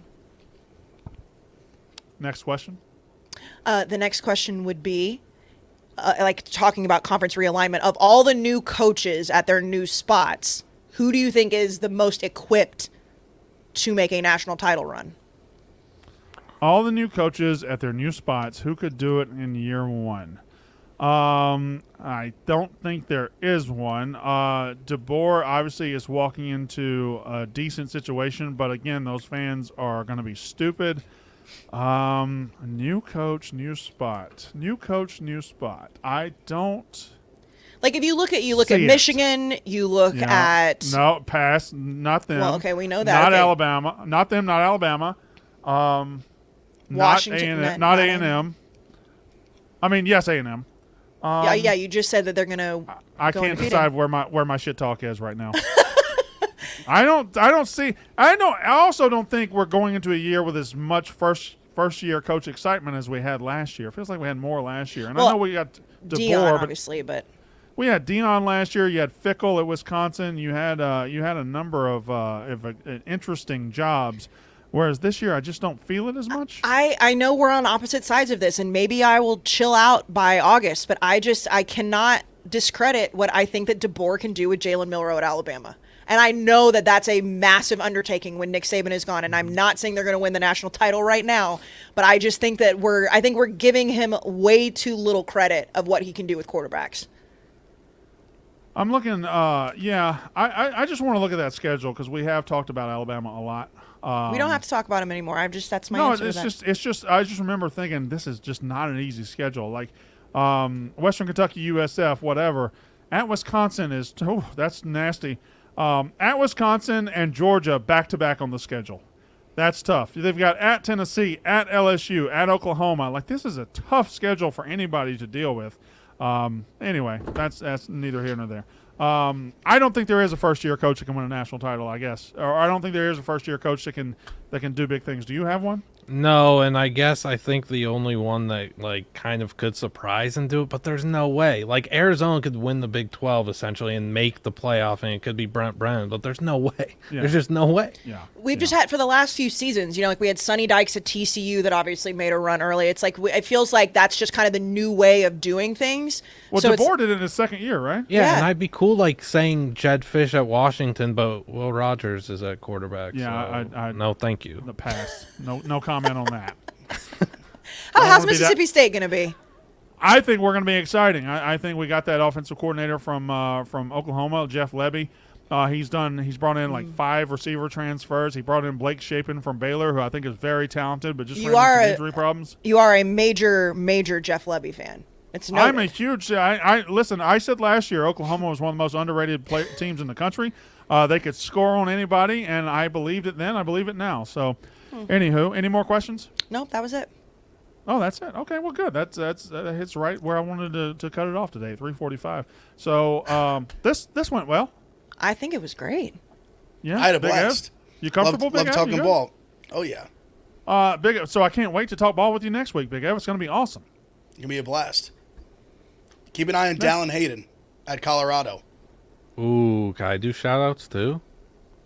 Speaker 1: Next question.
Speaker 2: The next question would be, like talking about conference realignment, of all the new coaches at their new spots, who do you think is the most equipped to make a national title run?
Speaker 1: All the new coaches at their new spots, who could do it in year one? I don't think there is one. DeBoer obviously is walking into a decent situation, but again, those fans are going to be stupid. New coach, new spot. New coach, new spot. I don't.
Speaker 2: Like, if you look at
Speaker 1: See it.
Speaker 2: Michigan, you look at
Speaker 1: No, pass. Not them.
Speaker 2: Well, okay, we know that.
Speaker 1: Not
Speaker 2: Okay.
Speaker 1: Alabama. Not them. Not Alabama.
Speaker 2: Washington,
Speaker 1: Not
Speaker 2: not
Speaker 1: A&M. I mean, yes, A&M.
Speaker 2: yeah. You just said that they're gonna.
Speaker 1: I
Speaker 2: go
Speaker 1: can't
Speaker 2: undefeated.
Speaker 1: decide where my shit talk is right now. I also don't think we're going into a year with as much first year coach excitement as we had last year. It feels like we had more last year. And
Speaker 2: Well,
Speaker 1: I know we got DeBoer,
Speaker 2: Deion,
Speaker 1: but
Speaker 2: obviously, but
Speaker 1: we had Deion last year. You had Fickle at Wisconsin. You had a number of interesting jobs. Whereas this year, I just don't feel it as much.
Speaker 2: I know we're on opposite sides of this, and maybe I will chill out by August, but I cannot discredit what I think that DeBoer can do with Jalen Milroe at Alabama. And I know that that's a massive undertaking when Nick Saban is gone, and I'm not saying they're going to win the national title right now, but I just think that we're giving him way too little credit of what he can do with quarterbacks.
Speaker 1: I'm looking. I just want to look at that schedule because we have talked about Alabama a lot.
Speaker 2: We don't have to talk about him anymore. That's my
Speaker 1: No,
Speaker 2: answer to
Speaker 1: it's
Speaker 2: that.
Speaker 1: just. I just remember thinking this is just not an easy schedule. Like Western Kentucky, USF, whatever. At Wisconsin that's nasty. At Wisconsin and Georgia back to back on the schedule. That's tough. They've got at Tennessee, at LSU, at Oklahoma. Like, this is a tough schedule for anybody to deal with. Anyway, that's neither here nor there. I don't think there is a first-year coach that can win a national title, I guess. Or I don't think there is a first-year coach that can do big things. Do you have one?
Speaker 4: No, and I think the only one that kind of could surprise and do it, but there's no way. Like, Arizona could win the Big 12 essentially and make the playoff, and it could be Brent Brennan, but there's no way.
Speaker 1: Yeah.
Speaker 4: There's just no way.
Speaker 1: Yeah.
Speaker 2: We've just had for the last few seasons, like we had Sonny Dykes at TCU that obviously made a run early. It's like it feels like that's just kind of the new way of doing things.
Speaker 1: Well,
Speaker 2: So
Speaker 1: DeBoer did it in his second year, right?
Speaker 4: Yeah, and I'd be cool saying Jed Fish at Washington, but Will Rogers is at quarterback.
Speaker 1: Yeah,
Speaker 4: so
Speaker 1: I
Speaker 4: no, thank you.
Speaker 1: The pass. No comment on that.
Speaker 2: How's Mississippi State going to be?
Speaker 1: I think we're going to be exciting. I think we got that offensive coordinator from Oklahoma, Jeff Lebby. He's brought in like 5 receiver transfers. He brought in Blake Shapen from Baylor, who I think is very talented, but just ran into some injury problems.
Speaker 2: You are a major Jeff Lebby fan. It's noted.
Speaker 1: I'm a huge. Listen. I said last year Oklahoma was one of the most underrated teams in the country. They could score on anybody, and I believed it then. I believe it now. So, anywho, any more questions?
Speaker 2: Nope, that was it.
Speaker 1: Oh, that's it. Okay, well, good. That hits right where I wanted to cut it off today. 3:45. So this went well.
Speaker 2: I think it was great.
Speaker 1: Yeah,
Speaker 3: I had a
Speaker 1: Big
Speaker 3: blast.
Speaker 1: Ev? You comfortable,
Speaker 3: Love
Speaker 1: Big Ev?
Speaker 3: talking
Speaker 1: You good?
Speaker 3: ball. Oh, yeah.
Speaker 1: Big Ev, so I can't wait to talk ball with you next week, Big Ev. It's going to be awesome.
Speaker 3: It's going to be a blast. Keep an eye on Dallin Hayden at Colorado.
Speaker 4: Ooh, can I do shout-outs too?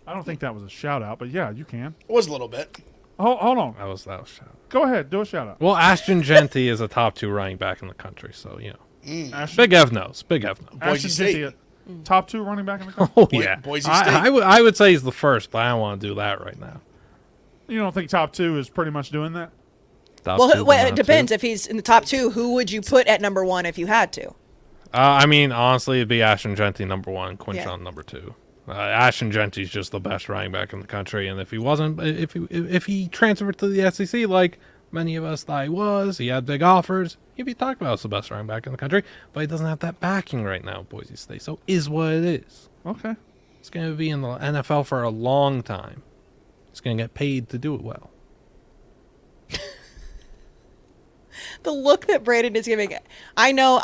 Speaker 1: I don't think that was a shout-out, but yeah, you can.
Speaker 3: It was a little bit.
Speaker 1: Hold on.
Speaker 4: That was shout-out.
Speaker 1: Go ahead. Do a shout-out.
Speaker 4: Well, Ashton Genty is a top 2 running back in the country, so,
Speaker 1: Ashton,
Speaker 4: Big Ev knows. Big Ev knows.
Speaker 3: Boise
Speaker 1: Ashton
Speaker 3: State.
Speaker 1: Genty, top 2 running back in the country.
Speaker 4: Oh, yeah.
Speaker 3: Boise State.
Speaker 4: I would say he's the first, but I don't want to do that right now.
Speaker 1: You don't think top 2 is pretty much doing that?
Speaker 4: Top
Speaker 2: Well,
Speaker 4: two, but
Speaker 2: it
Speaker 4: not
Speaker 2: depends.
Speaker 4: two.
Speaker 2: If he's in the top 2, who would you put at number 1 if you had to?
Speaker 4: I mean, honestly, it'd be Ashton Genty number 1, Quinshon
Speaker 2: Yeah.
Speaker 4: number 2. Ashton Genty's just the best running back in the country, and if he wasn't, if he transferred to the SEC like many of us thought he was, he had big offers, he'd be talked about as the best running back in the country, but he doesn't have that backing right now at Boise State, so is what it is.
Speaker 1: Okay.
Speaker 4: He's going to be in the NFL for a long time. He's going to get paid to do it well.
Speaker 2: The look that Brandon is giving. I know.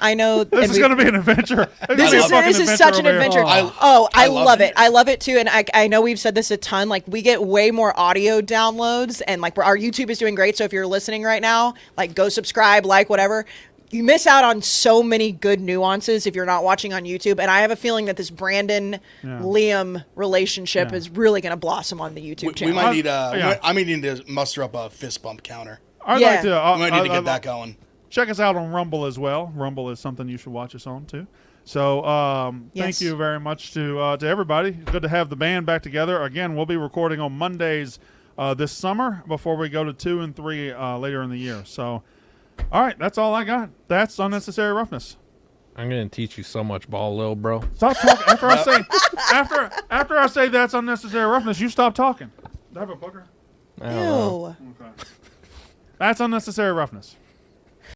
Speaker 1: This is going to be an adventure.
Speaker 2: This is such an adventure. I love it. I love it too. And I know we've said this a ton. Like, we get way more audio downloads, and like our YouTube is doing great. So if you're listening right now, like, go subscribe, like, whatever. You miss out on so many good nuances if you're not watching on YouTube. And I have a feeling that this Brandon Liam relationship is really going to blossom on the YouTube channel.
Speaker 3: We might need. I may need to muster up a fist bump counter.
Speaker 1: I'd
Speaker 2: Yeah.
Speaker 1: like to.
Speaker 3: We might need to get that going.
Speaker 1: Check us out on Rumble as well. Rumble is something you should watch us on too. So
Speaker 2: Yes.
Speaker 1: thank you very much to everybody. Good to have the band back together. Again, we'll be recording on Mondays this summer before we go to 2 and 3 later in the year. So, all right, that's all I got. That's Unnecessary Roughness.
Speaker 4: I'm gonna teach you so much ball, little bro.
Speaker 1: Stop talking. After I say that's Unnecessary Roughness, you stop talking. Do I have a booger?
Speaker 4: I don't know.
Speaker 2: Ew.
Speaker 1: Okay. That's Unnecessary Roughness.